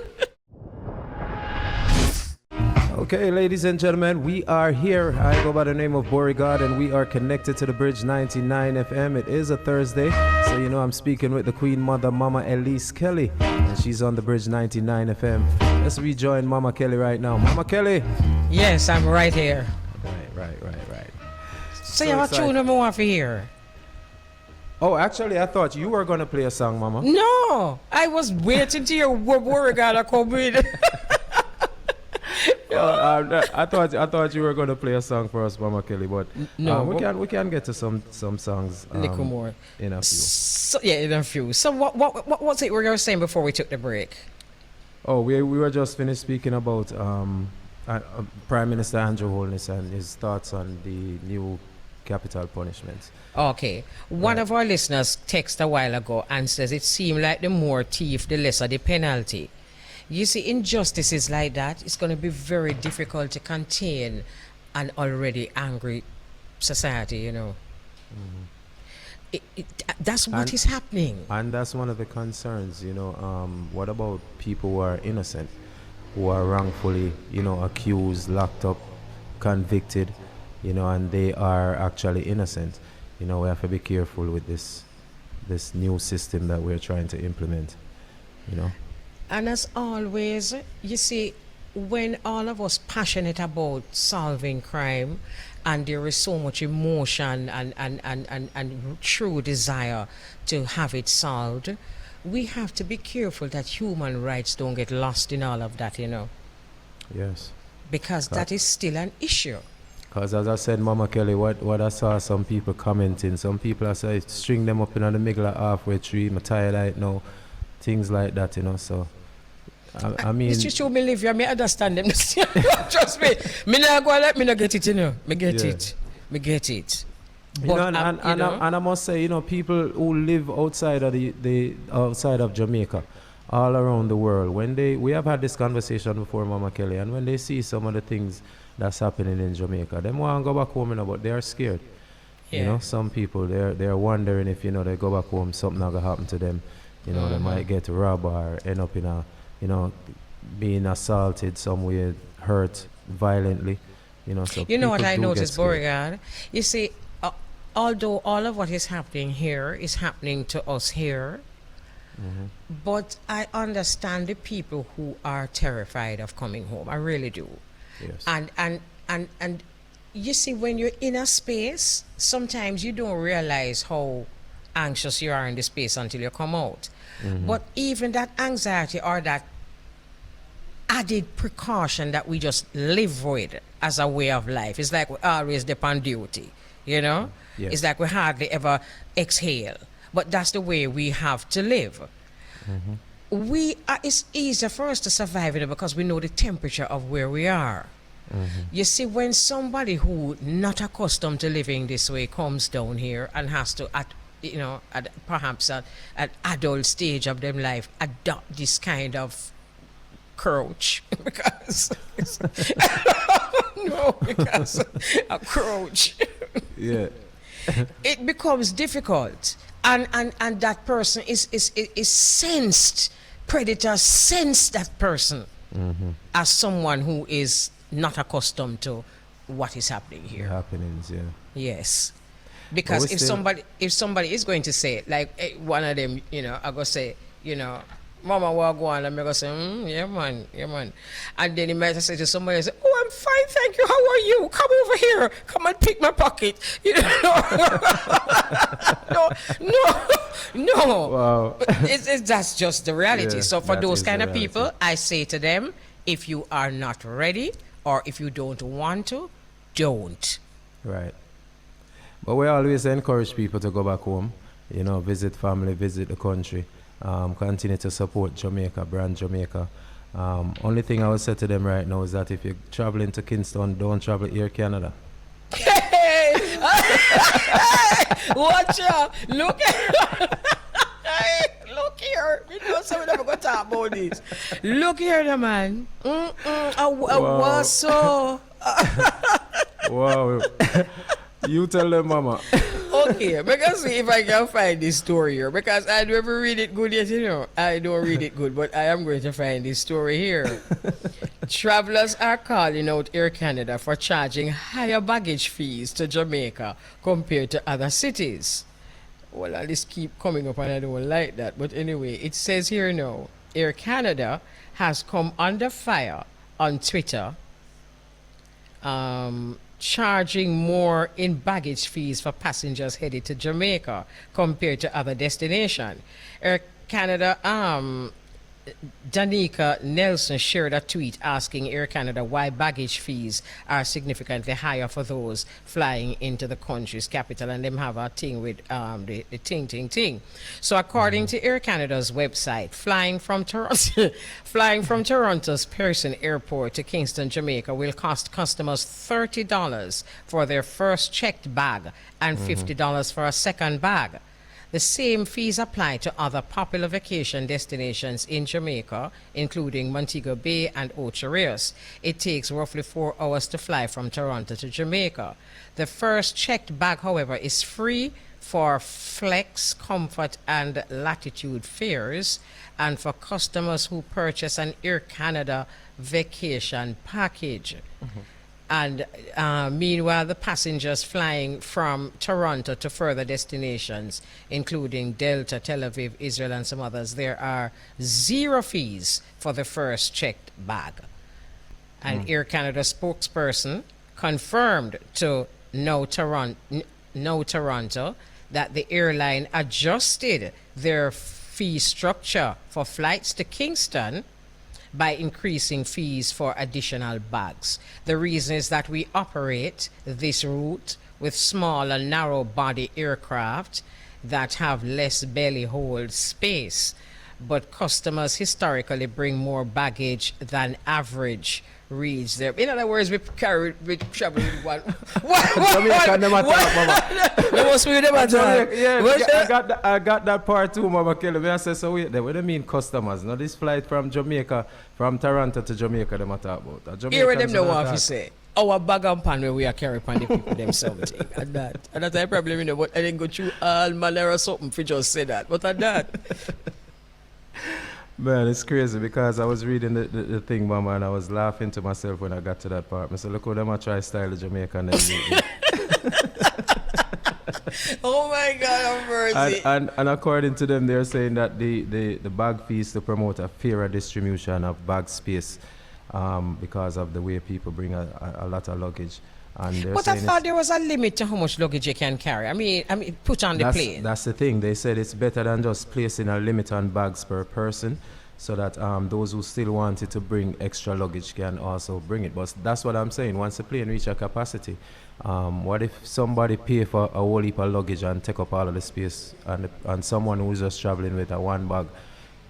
Okay, ladies and gentlemen, we are here. I go by the name of Beau-regard, and we are connected to the Bridge 99 FM. It is a Thursday, so I'm speaking with the Queen Mother, Mama Elise Kelly, and she's on the Bridge 99 FM. Let's rejoin Mama Kelly right now. Mama Kelly. Yes, I'm right here. Right. So you have a tune more for here. Oh, actually, I thought you were going to play a song, Mama. No, I was waiting to hear Beau-regard come in. I thought you were going to play a song for us, Mama Kelly, but no, we can get to some songs little more in a few. So, in a few. So what was it we were saying before we took the break? Oh, we were just finished speaking about Prime Minister Andrew Holness and his thoughts on the new capital punishments. Okay. One of our listeners texted a while ago and says it seemed like the more thief, the lesser the penalty. You see, injustices like that, it's going to be very difficult to contain an already angry society, That's what is happening. And that's one of the concerns, what about people who are innocent, who are wrongfully, accused, locked up, convicted, and they are actually innocent? We have to be careful with this new system that we're trying to implement, And as always, you see, when all of us passionate about solving crime and there is so much emotion and true desire to have it solved, we have to be careful that human rights don't get lost in all of that, Yes. Because that is still an issue. Because as I said, Mama Kelly, what I saw some people commenting, some people are saying, string them up in the middle of halfway tree, I'm tired right now, things like that, so... I mean... It's just show me live here, I understand them. Trust me. Me not go let me not get it, Me get it. Me get it. But, and I must say, people who live outside of the outside of Jamaica, all around the world, we have had this conversation before, Mama Kelly, and when they see some of the things that's happening in Jamaica, they want to go back home, but they are scared. Yeah. Some people they're wondering if they go back home, something not gonna happen to them. They might get robbed or end up in a being assaulted somewhere, hurt violently. So what I noticed, Beau-regard? You see, although all of what is happening here is happening to us here, but I understand the people who are terrified of coming home. I really do. Yes. And you see, when you're in a space, sometimes you don't realize how anxious you are in the space until you come out. But even that anxiety or that added precaution that we just live with as a way of life, it's like we always depend on duty, Yes. It's like we hardly ever exhale, but that's the way we have to live. It's easier for us to survive because we know the temperature of where we are. You see, when somebody who not accustomed to living this way comes down here and has to perhaps at an adult stage of their life adopt this kind of crouch because no, because a crouch. Yeah. It becomes difficult, and that person is sensed. Predators sense that person as someone who is not accustomed to what is happening here. Happenings, yeah. Yes, because if somebody is going to say it, like one of them, I go say, Mama walk on, and I go say, yeah man, and then he might say to somebody, say, oh, I'm fine, thank you. How are you? Come over here. Come and pick my pocket. No. Wow. That's just the reality. Yeah, so for those kind of reality. people, I say to them, if you are not ready or if you don't want to, don't. Right. But we always encourage people to go back home, visit family, visit the country, continue to support Jamaica, brand Jamaica. Only thing I would say to them right now is that if you're traveling to Kingston, don't travel Air Canada. Hey! Watch out! Look here. You know, so we never going to talk about this. Look here, the man. I was so. Wow. You tell them, Mama. Okay, because see if I can find this story here. Because I never read it good yet, I don't read it good, but I am going to find this story here. Travelers are calling out Air Canada for charging higher baggage fees to Jamaica compared to other cities. Well, I just keep coming up and I don't like that. But anyway, it says here now, Air Canada has come under fire on Twitter, charging more in baggage fees for passengers headed to Jamaica compared to other destinations. Air Canada, Danica Nelson shared a tweet asking Air Canada why baggage fees are significantly higher for those flying into the country's capital, and them have a thing with the ting. So according to Air Canada's website, flying from Toronto's Pearson Airport to Kingston, Jamaica will cost customers $30 for their first checked bag and $50 for a second bag. The same fees apply to other popular vacation destinations in Jamaica, including Montego Bay and Ocho Rios. It takes roughly 4 hours to fly from Toronto to Jamaica. The first checked bag, however, is free for Flex, Comfort, and Latitude fares, and for customers who purchase an Air Canada vacation package. And meanwhile, the passengers flying from Toronto to further destinations, including Delta, Tel Aviv, Israel, and some others, there are 0 fees for the first checked bag. An Air Canada spokesperson confirmed to No Toronto that the airline adjusted their fee structure for flights to Kingston by increasing fees for additional bags. The reason is that we operate this route with small and narrow body aircraft that have less belly hold space, but customers historically bring more baggage than average, reads there. In other words, we travel with one. Jamaica never talk, Mama. There must be never talk. Yeah, I got that part too, Mama Kelly. When I say so, wait there. What do you mean customers? Now this flight from Jamaica, from Toronto to Jamaica, they talk about. Here them know what to say. Our bag and pan where we are carrying pan the people themselves and that. And that's a problem, but I didn't go through all manner or something for just say that. But at that. Man, it's crazy because I was reading the thing, Mama, and I was laughing to myself when I got to that part. I said, look how them I try style of Jamaica and then Oh my God, have mercy. And according to them, they're saying that the bag fees to promote a fairer distribution of bag space because of the way people bring a lot of luggage. But I thought there was a limit to how much luggage you can carry. I mean, put on the plane. That's the thing. They said it's better than just placing a limit on bags per person, so that those who still wanted to bring extra luggage can also bring it. But that's what I'm saying. Once the plane reaches a capacity, what if somebody pay for a whole heap of luggage and take up all of the space, and someone who's just traveling with a one bag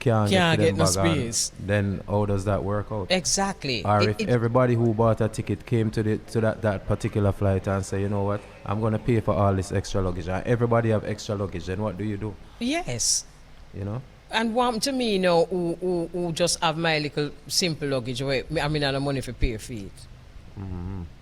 can't get no space? Then how does that work out? Exactly. Or if everybody who bought a ticket came to that particular flight and say, you know what, I'm going to pay for all this extra luggage, and everybody have extra luggage, then what do you do? Yes. You know? And want to me, you know, who just have my little simple luggage where I mean, I have money for pay for it.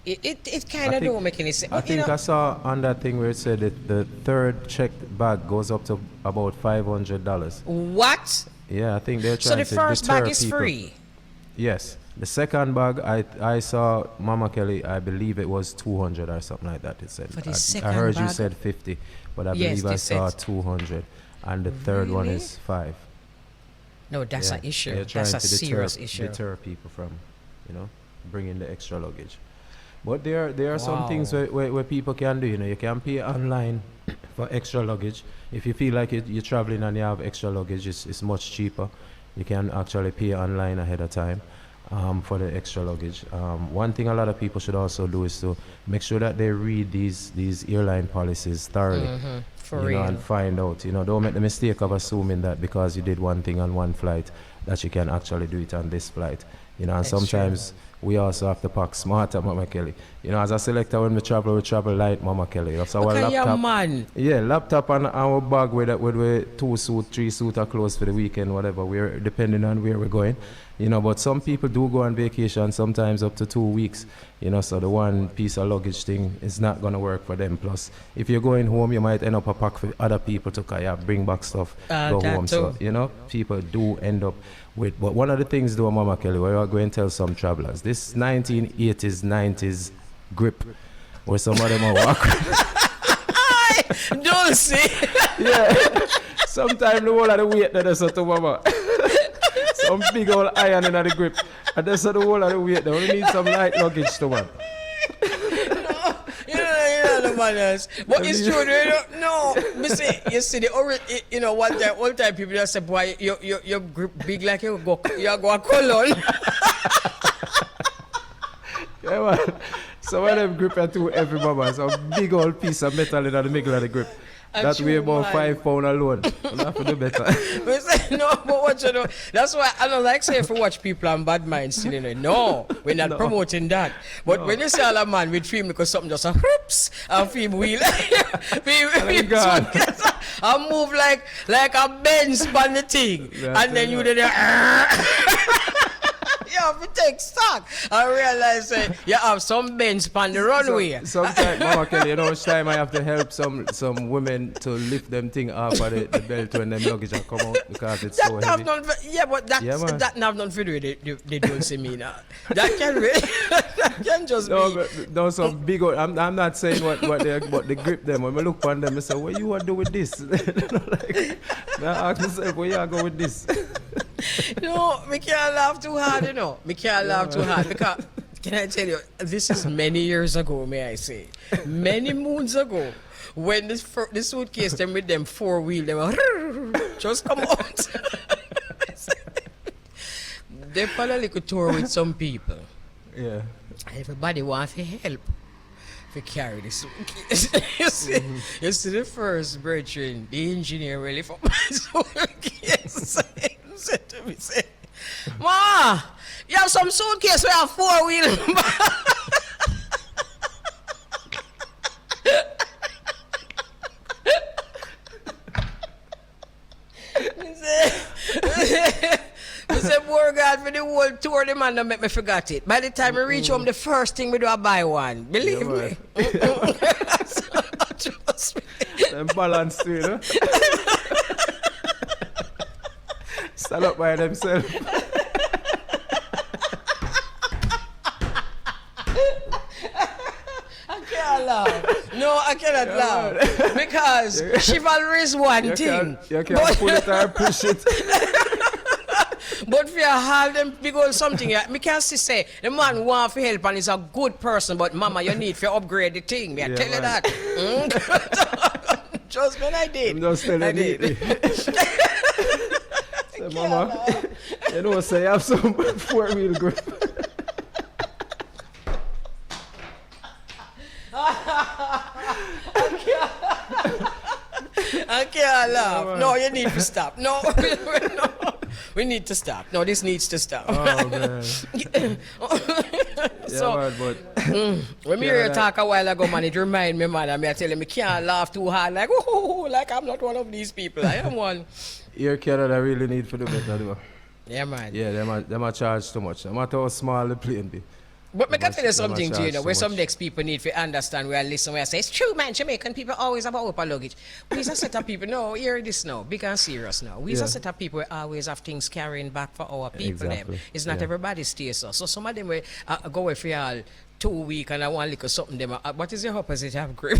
It kind of don't make any sense. I think I saw on that thing where it said that the third checked bag goes up to about $500. What? Yeah, I think they're So trying the to first deter bag is people. free. Yes. The second bag, I saw Mama Kelly, I believe it was 200 or something like that. It said. For the I second heard you bag? said 50, but I Yes, believe I they saw said. 200. And the third one Really? is 5. No, that's Yeah. an issue. They're trying That's a to serious issue. deter people from, bringing the extra luggage. But there are some things where people can do. You can pay online for extra luggage. If you feel like you're traveling and you have extra luggage, it's much cheaper. You can actually pay online ahead of time for the extra luggage. One thing a lot of people should also do is to make sure that they read these airline policies thoroughly. For real. And find out. Don't make the mistake of assuming that because you did one thing on one flight that you can actually do it on this flight. And That's sometimes we also have to pack smarter, Mama Kelly. As a selector, when we travel light, Mama Kelly. So our Okay, laptop, man. yeah, laptop and our bag with 2 suit, 3 suit of clothes for the weekend, whatever. We're depending on where we're going. But some people do go on vacation sometimes up to 2 weeks. So the one piece of luggage thing is not going to work for them. Plus, if you're going home, you might end up a pack for other people to bring back stuff, go that home. too. So, people do end up with. But one of the things, though, Mama Kelly, where you're going to tell some travelers, this 1980s, 90s grip, where some of them are walking. Don't say. Yeah. Sometimes the whole of the weight that is to Mama. Some big old iron in the grip. And that's the whole of the weight. They only need some light luggage to one. You know the manners. But it's true, no. You see, one time people just say, boy, your grip big like you go a colon. Yeah, man. Some of them grip are too heavy, Mama. Some big old piece of metal in the middle of the grip. That weigh about 5 pounds alone. Enough to do better. No, but what you know, that's why I don't like saying for watch people on bad minds. No, we're not promoting that. But when you see a man with film because something just a whoops and film wheel, I move like a Benz on the thing, and then you did you have to take stock and realize you have some Benz on the runway. Sometimes, Mama Kelly, which time I have to help some women to lift them thing off of the belt when them luggage are come out because it's so heavy. But that have nothing to do with they don't see me now. That can really, that can just be. No, some big old, I'm not saying what they grip them. When I look on them, I say, what you want to do with this? I ask myself, where you go with this? No, me can't laugh too hard, Me can't laugh too hard because, can I tell you, this is many years ago, may I say. Many moons ago, when this suitcase, them with them 4-wheel, them just come out. They probably could tour with some people. Yeah. Everybody wants to help to carry the suitcase. You see the first brethren, the engineer really for my suitcase. Said to me, say, Ma, you have some suitcase we have 4-wheel. I said, Beau-regard, for the whole tour, the man don't make me forget it. By the time we reach home, the first thing we do, I buy one. Believe me. Trust me. Them balance too, you know? Stand up by themselves. I can't laugh. No, I cannot laugh. Because chivalry is one thing. You can pull it or push it. But if you have them big old something, me can see say, the man want to help and is a good person, but mama, you need to upgrade the thing. Me I tell you that. Trust me, I did. I'm just telling I did. Say, mama, say you have some 4-wheel grip. I can't laugh. No, you need to stop. No, no. We need to stop. No, this needs to stop. Oh, man. So man, but when me hear you talk a while ago, man, it remind me, man, I tell him I can't laugh too hard, like, oh, like I'm not one of these people. I am one. Here Canada really need for the better, though. Yeah, man. Yeah, them are charge too much. No matter how small the plane be. But me can tell you something to you, so where some much. next people need to understand where I listen, where I say, it's true, man, Jamaican people always have open luggage. We is a set of people, no, hear this now, big and serious now. We is a set of people who always have things carrying back for our people. Exactly. Them. It's not everybody stays so. So some of them will go away for y'all 2 weeks and I want to look at something, them, what is your opposite have grip?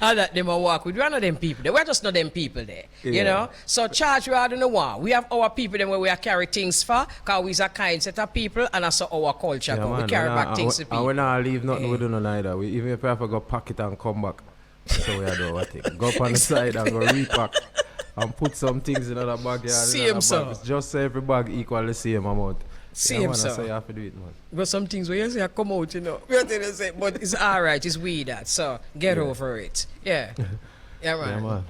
And that them a walk with. We are not them people there. We're just not them people there. You know? So charge we are the one. We have our people them where we are carry things for, because we are kind set of people and that's our culture. Yeah, we man, carry back things to people. And we not leave nothing we do no neither. We, even if we have to go pack it and come back. So we are doing what thing. Go up on the side and go repack and put some things in another bag. Same so. It's just so every bag equal the same amount. Same man, so. So you have to do it, man. But some things where you say come out, you know. But it's alright, it's we that. So get over it. Yeah. Yeah, man. Yeah, man.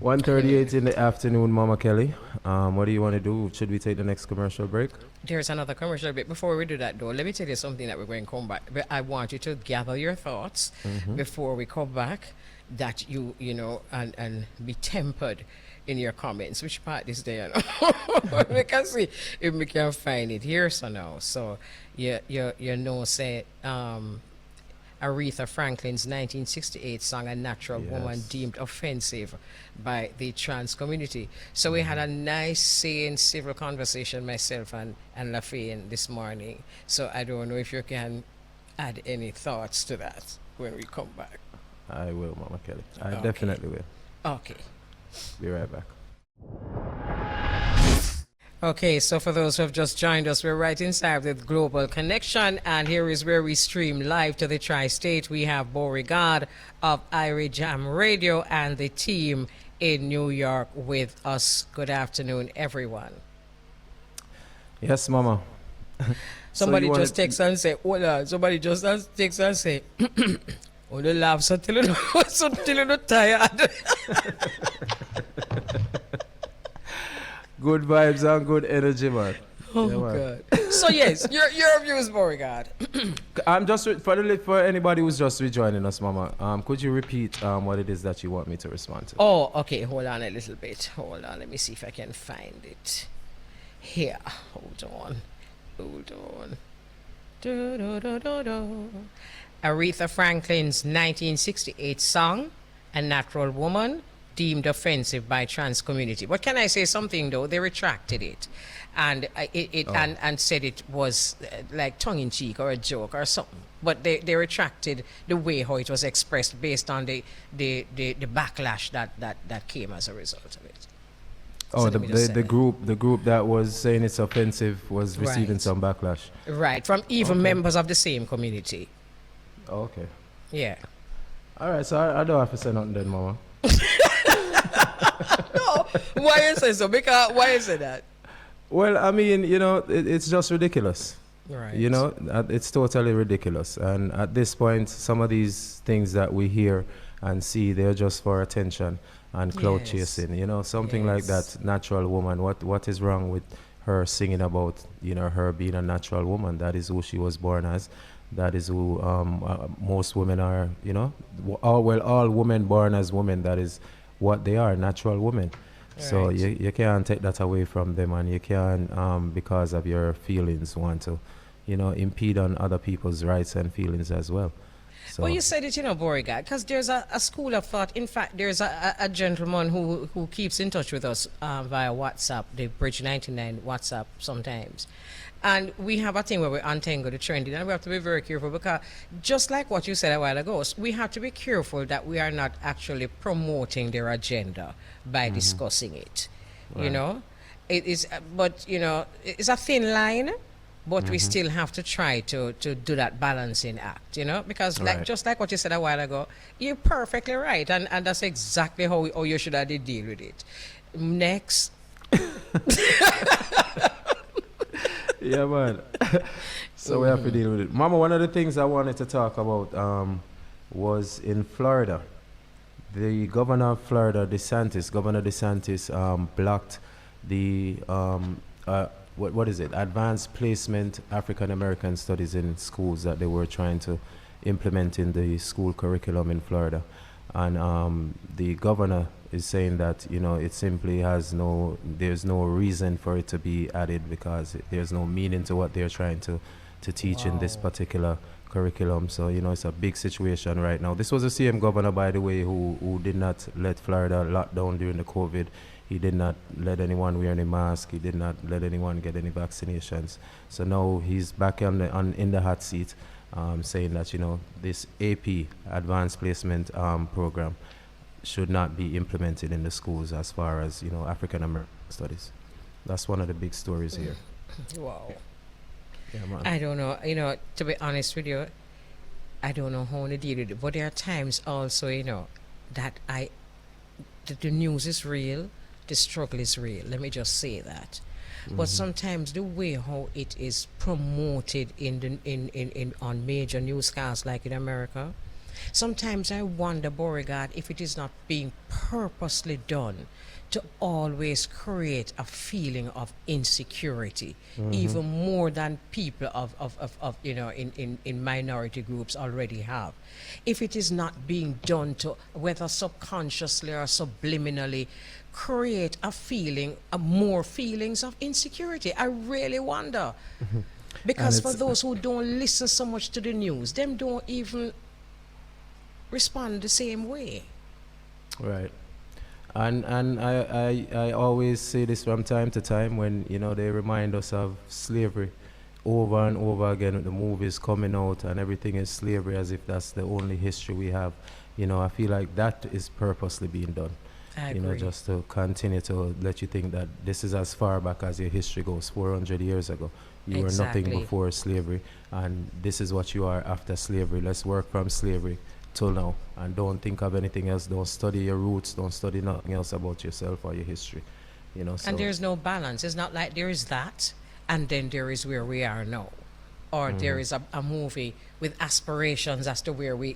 1:38 in the afternoon, Mama Kelly. What do you want to do? Should we take the next commercial break? There's another commercial break. Before we do that, though, let me tell you something that we're going to come back. But I want you to gather your thoughts before we come back, that you know, and be tempered in your comments. Which part is there? We can see if we can find it here. So now, so you know, say Aretha Franklin's 1968 song, "A Natural Woman," deemed offensive by the trans community. So we had a nice, sane, civil conversation, myself and Lafayette this morning. So I don't know if you can add any thoughts to that when we come back. I will, Mama Kelly. I Okay. definitely will. Okay. Be right back. Okay, so for those who have just joined us, we're right inside with Global Connection, and here is where we stream live to the tri-state. We have Beau-regard of Irie Jam Radio and the team in New York with us. Good afternoon, everyone. Yes, Mama. Somebody just texts and say, hold on. Somebody just texts and say, oh, the laughs until you're not tired. Good vibes and good energy, man. Oh, Yeah, man. God. So, yes, your views, Beau-regard. I'm just for anybody who's just rejoining us, Mama. Could you repeat what it is that you want me to respond to? Oh, okay. Hold on a little bit. Hold on. Let me see if I can find it. Here. Hold on. Aretha Franklin's 1968 song, "A Natural Woman," deemed offensive by trans community. But can I say something though? They retracted it, and and said it was like tongue in cheek or a joke or something. But they retracted the way how it was expressed based on the backlash that came as a result of it. Oh, So let me just say the that. group that was saying it's offensive was receiving Right. some backlash. Right, from even members of the same community. Oh, okay. Yeah. All right, so I don't have to say nothing then, Mama. No, why you say so? Because why you say that? Well, I mean, you know, it's just ridiculous. Right. You know, it's totally ridiculous. And at this point, some of these things that we hear and see, they're just for attention and clout Yes. chasing. You know, something like Yes. that, natural woman. What is wrong with her singing about, you know, her being a natural woman? That is who she was born as. That is who most women are, you know. All women born as women, that is what they are, natural women. So Right. you can't take that away from them, and you can't, because of your feelings, want to, you know, impede on other people's rights and feelings as well. So Well, you said it, you know, Beau-regard, because there's a school of thought. In fact, there's a gentleman who keeps in touch with us via WhatsApp, the Bridge 99 WhatsApp sometimes. And we have a thing where we untangle the trending, and we have to be very careful because just like what you said a while ago, we have to be careful that we are not actually promoting their agenda by discussing it. You Right. know, it is, but you know, it's a thin line. But we still have to try to do that balancing act, you know, because like Right. just like what you said a while ago, you're perfectly right, and that's exactly how you should have to deal with it. Next. yeah, man. So we have to deal with it. Mama, one of the things I wanted to talk about was in Florida. The governor of Florida, Governor DeSantis, blocked the what is it? Advanced Placement African American Studies in schools that they were trying to implement in the school curriculum in Florida. And the governor is saying that, it simply there's no reason for it to be added because there's no meaning to what they're trying to teach in this particular curriculum. So, it's a big situation right now. This was the same governor, by the way, who did not let Florida lock down during the COVID. He did not let anyone wear any mask. He did not let anyone get any vaccinations. So now he's back in the hot seat, saying that, this AP, Advanced Placement Program, should not be implemented in the schools as far as, African American studies. That's one of the big stories here. Wow. Yeah, man. I don't know, to be honest with you, I don't know how to deal with it. But there are times also, that the news is real, the struggle is real. Let me just say that. But sometimes the way how it is promoted on major newscasts like in America, sometimes I wonder, Beau-regard, if it is not being purposely done to always create a feeling of insecurity, even more than people in minority groups already have. If it is not being done to, whether subconsciously or subliminally, create more feelings of insecurity. I really wonder. Because for those who don't listen so much to the news, them don't even respond the same way. Right. And I always say this from time to time when, they remind us of slavery over and over again with the movies coming out and everything is slavery as if that's the only history we have. I feel like that is purposely being done. I agree. Just to continue to let you think that this is as far back as your history goes, 400 years ago. You were nothing before slavery, and this is what you are after slavery. Let's work from slavery till now, and don't think of anything else. Don't study your roots. Don't study nothing else about yourself or your history. So. And there's no balance. It's not like there is that, and then there is where we are now. Or there is a movie with aspirations as to where we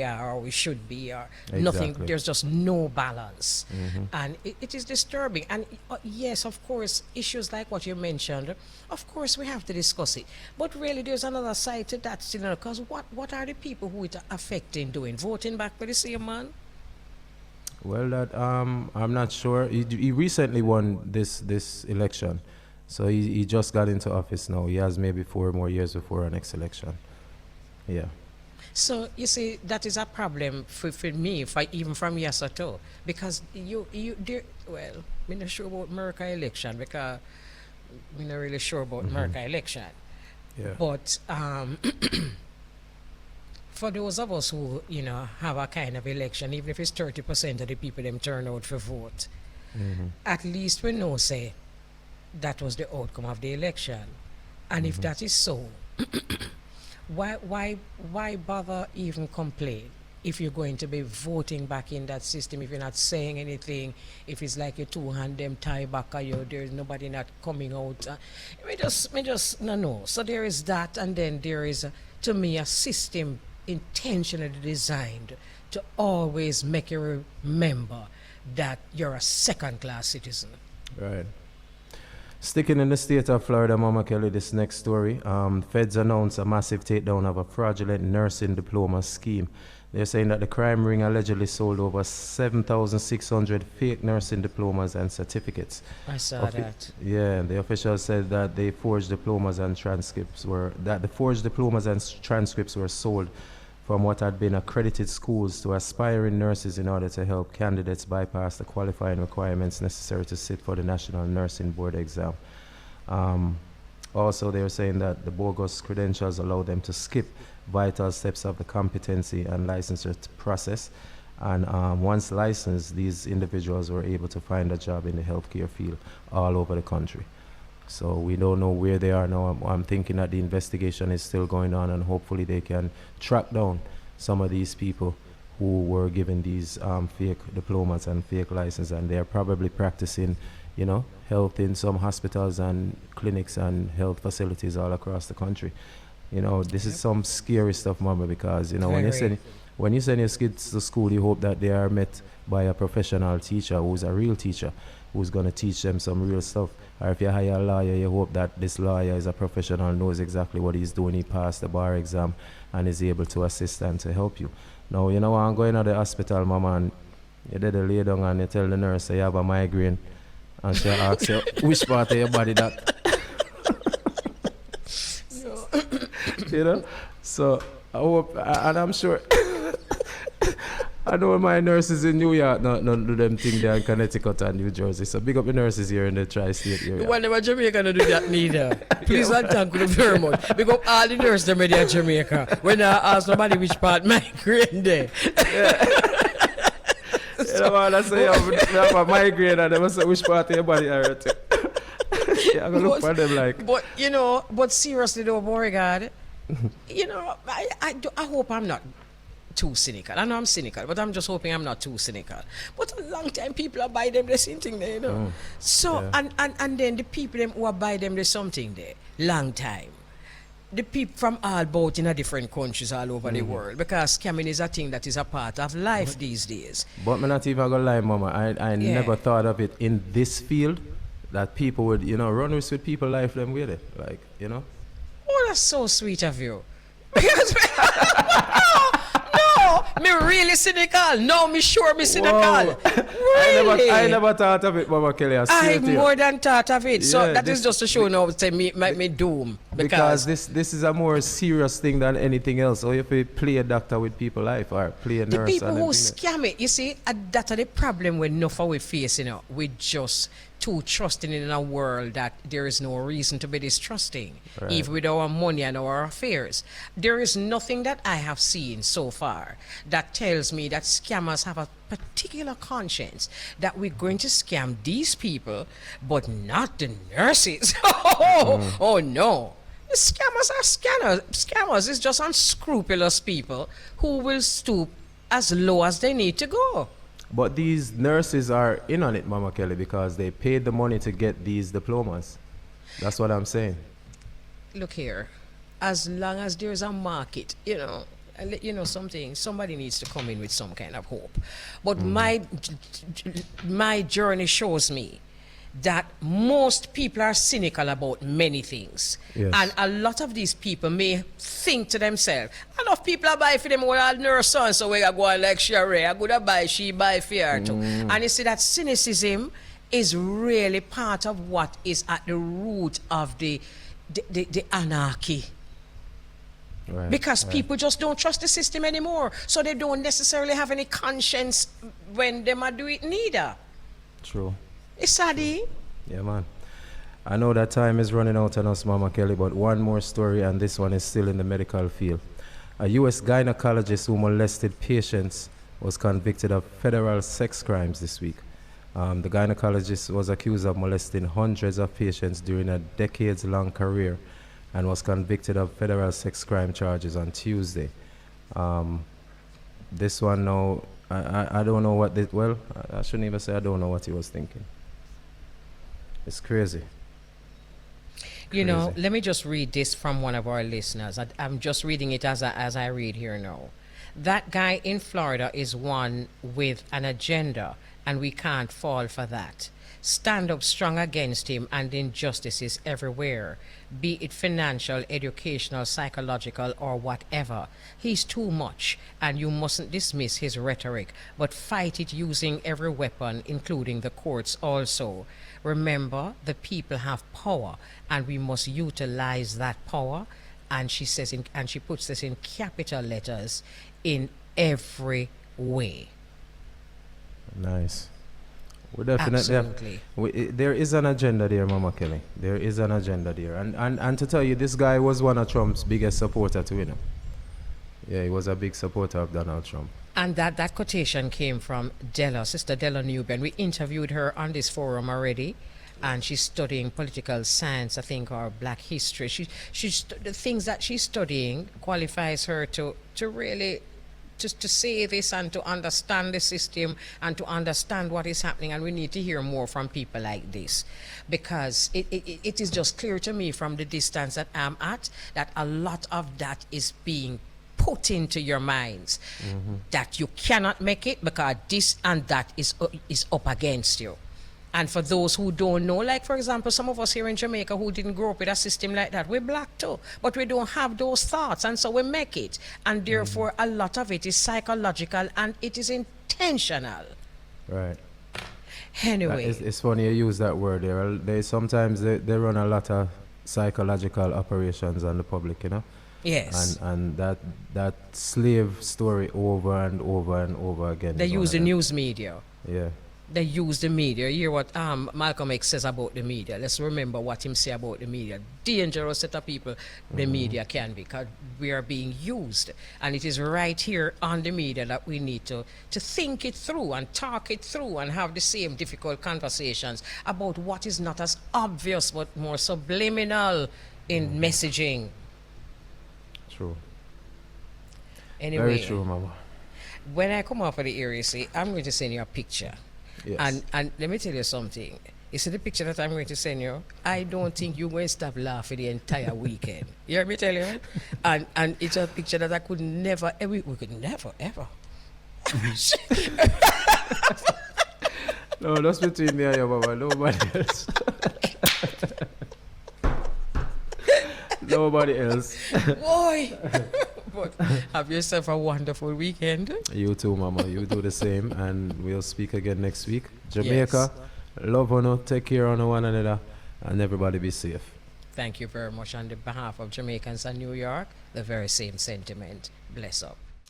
are or we should be, or nothing. There's just no balance. And it is disturbing. And yes, of course, issues like what you mentioned, of course we have to discuss it. But really there's another side to that still, because what are the people who it affecting doing? Voting back for the same man? Well, that I'm not sure. He recently won this election. So he just got into office now. He has maybe 4 more years before our next election. Yeah. So you see, that is a problem for me, even from Yasato, because I'm not sure about America election because I'm not really sure about America election. Yeah. But for those of us who have a kind of election, even if it's 30% of the people them turn out for vote, at least we know say that was the outcome of the election. And if that is so, why bother even complain if you're going to be voting back in that system, if you're not saying anything, if it's like your two hand them tie back or there's nobody not coming out. Me just no. So there is that, and then there is to me a system intentionally designed to always make you remember that you're a second-class citizen. Right. Sticking in the state of Florida, Mama Kelly, this next story. Feds announced a massive takedown of a fraudulent nursing diploma scheme. They're saying that the crime ring allegedly sold over 7,600 fake nursing diplomas and certificates. I saw that. Yeah, the officials said that the forged diplomas and transcripts were sold from what had been accredited schools to aspiring nurses in order to help candidates bypass the qualifying requirements necessary to sit for the National Nursing Board exam. Also, they were saying that the bogus credentials allow them to skip vital steps of the competency and licensure process. And once licensed, these individuals were able to find a job in the healthcare field all over the country. So we don't know where they are now. I'm thinking that the investigation is still going on, and hopefully they can track down some of these people who were given these fake diplomas and fake licenses, and they're probably practicing, health in some hospitals and clinics and health facilities all across the country. This is some scary stuff, Mama, because when you send your kids to school, you hope that they are met by a professional teacher who's a real teacher. who's going to teach them some real stuff. Or if you hire a lawyer, you hope that this lawyer is a professional, knows exactly what he's doing, he passed the bar exam, and is able to assist and to help you. Now, you know, I'm going to the hospital, mama, and you did a lay down and you tell the nurse that you have a migraine, and she asks you, which part of your body that? You know? So, I hope, and I'm sure, I know my nurses in New York not do them thing there in Connecticut and New Jersey. So big up the nurses here in the tri-state area. One of Jamaica gonna do that neither. Please and thank you very much. Big up all the nurses them in Jamaica. When I ask somebody which part migraine there. Yeah. You know what I say? I have a migraine and they must say which part of your body I hurt. Yeah, I'm gonna look for them like. But you know, but seriously though, Beau-regard, you know, I hope I'm not too cynical. I know I'm cynical, but I'm just hoping I'm not too cynical. But a long time people are buy them the same thing there, you know. So yeah. and then the people them who are buy them the something there, long time. The people from all about in a different countries all over the world, because scamming is a thing that is a part of life these days. But me not even gonna lie, mama. I never thought of it in this field that people would, you know, run with people life them with it. Like, you know. Oh, that's so sweet of you. Because no, me really cynical. No, me sure me cynical. Really? I never thought of it, Mama Kelly. I more than thought of it. So that is just to show now, say me doom. Because this is a more serious thing than anything else. So if you play a doctor with people life or play a nurse. The people who scam it, you see, that's the problem with enough we face, you know. We just too trusting in a world that there is no reason to be distrusting, right. Even with our money and our affairs. There is nothing that I have seen so far that tells me that scammers have a particular conscience that we're going to scam these people, but not the nurses. Oh no. The scammers are scammers is just unscrupulous people who will stoop as low as they need to go. But these nurses are in on it, Mama Kelly, because they paid the money to get these diplomas. That's what I'm saying. Look here, as long as there's a market, you know, and you know something, somebody needs to come in with some kind of hope. But my journey shows me that most people are cynical about many things. Yes. And a lot of these people may think to themselves, enough people are buy for them when I nurse son, so we are going like Sherry, I go buy, she buy for her too. And you see that cynicism is really part of what is at the root of the anarchy. Right, because people just don't trust the system anymore. So they don't necessarily have any conscience when they might do it neither. True. It's sad. Yeah, man. I know that time is running out on us, Mama Kelly, but one more story, and this one is still in the medical field. A U.S. gynecologist who molested patients was convicted of federal sex crimes this week. The gynecologist was accused of molesting hundreds of patients during a decades-long career and was convicted of federal sex crime charges on Tuesday. This one now, I don't know what this, well, I shouldn't even say I don't know what he was thinking. It's crazy. You know, let me just read this from one of our listeners. I'm just reading it as I read here now. That guy in Florida is one with an agenda, and we can't fall for that. Stand up strong against him and injustices everywhere, be it financial, educational, psychological, or whatever. He's too much, and you mustn't dismiss his rhetoric, but fight it using every weapon, including the courts also. Remember, the people have power, and we must utilize that power. And she says, and she puts this in capital letters, in every way. Nice. We definitely absolutely. There is an agenda there, Mama Kelly. There is an agenda there. And to tell you, this guy was one of Trump's biggest supporters to win. Yeah, he was a big supporter of Donald Trump. And that quotation came from Della, Sister Della Newben. We interviewed her on this forum already, and she's studying political science, I think, or black history. The things that she's studying qualifies her to really to say this and to understand the system and to understand what is happening. And we need to hear more from people like this, because it is just clear to me from the distance that I'm at that a lot of that is being put into your minds, that you cannot make it because this and that is up against you. And for those who don't know, like for example, some of us here in Jamaica who didn't grow up with a system like that, we're black too, but we don't have those thoughts, and so we make it. And therefore, a lot of it is psychological and it is intentional. Right. Anyway. It's funny you use that word there. They sometimes they run a lot of psychological operations on the public, you know? Yes. And that slave story over and over and over again. They use the news media. Yeah. They use the media. You hear what Malcolm X says about the media. Let's remember what him say about the media. Dangerous set of people the media can be, because we are being used. And it is right here on the media that we need to think it through and talk it through and have the same difficult conversations about what is not as obvious but more subliminal in messaging. True. Anyway, very true, Mama. When I come off of the area, see, I'm going to send you a picture. Yes. And let me tell you something. You see the picture that I'm going to send you? I don't think you're going to stop laughing the entire weekend. You hear me tell you? And it's a picture that I could never, we could never, ever. No, that's between me and you, Mama. Nobody else. Nobody else. Boy! But have yourself a wonderful weekend. You too, Mama. You do the same, and we'll speak again next week. Jamaica, love on you, take care of one another, and everybody be safe. Thank you very much. On the behalf of Jamaicans and New York, the very same sentiment. Bless up.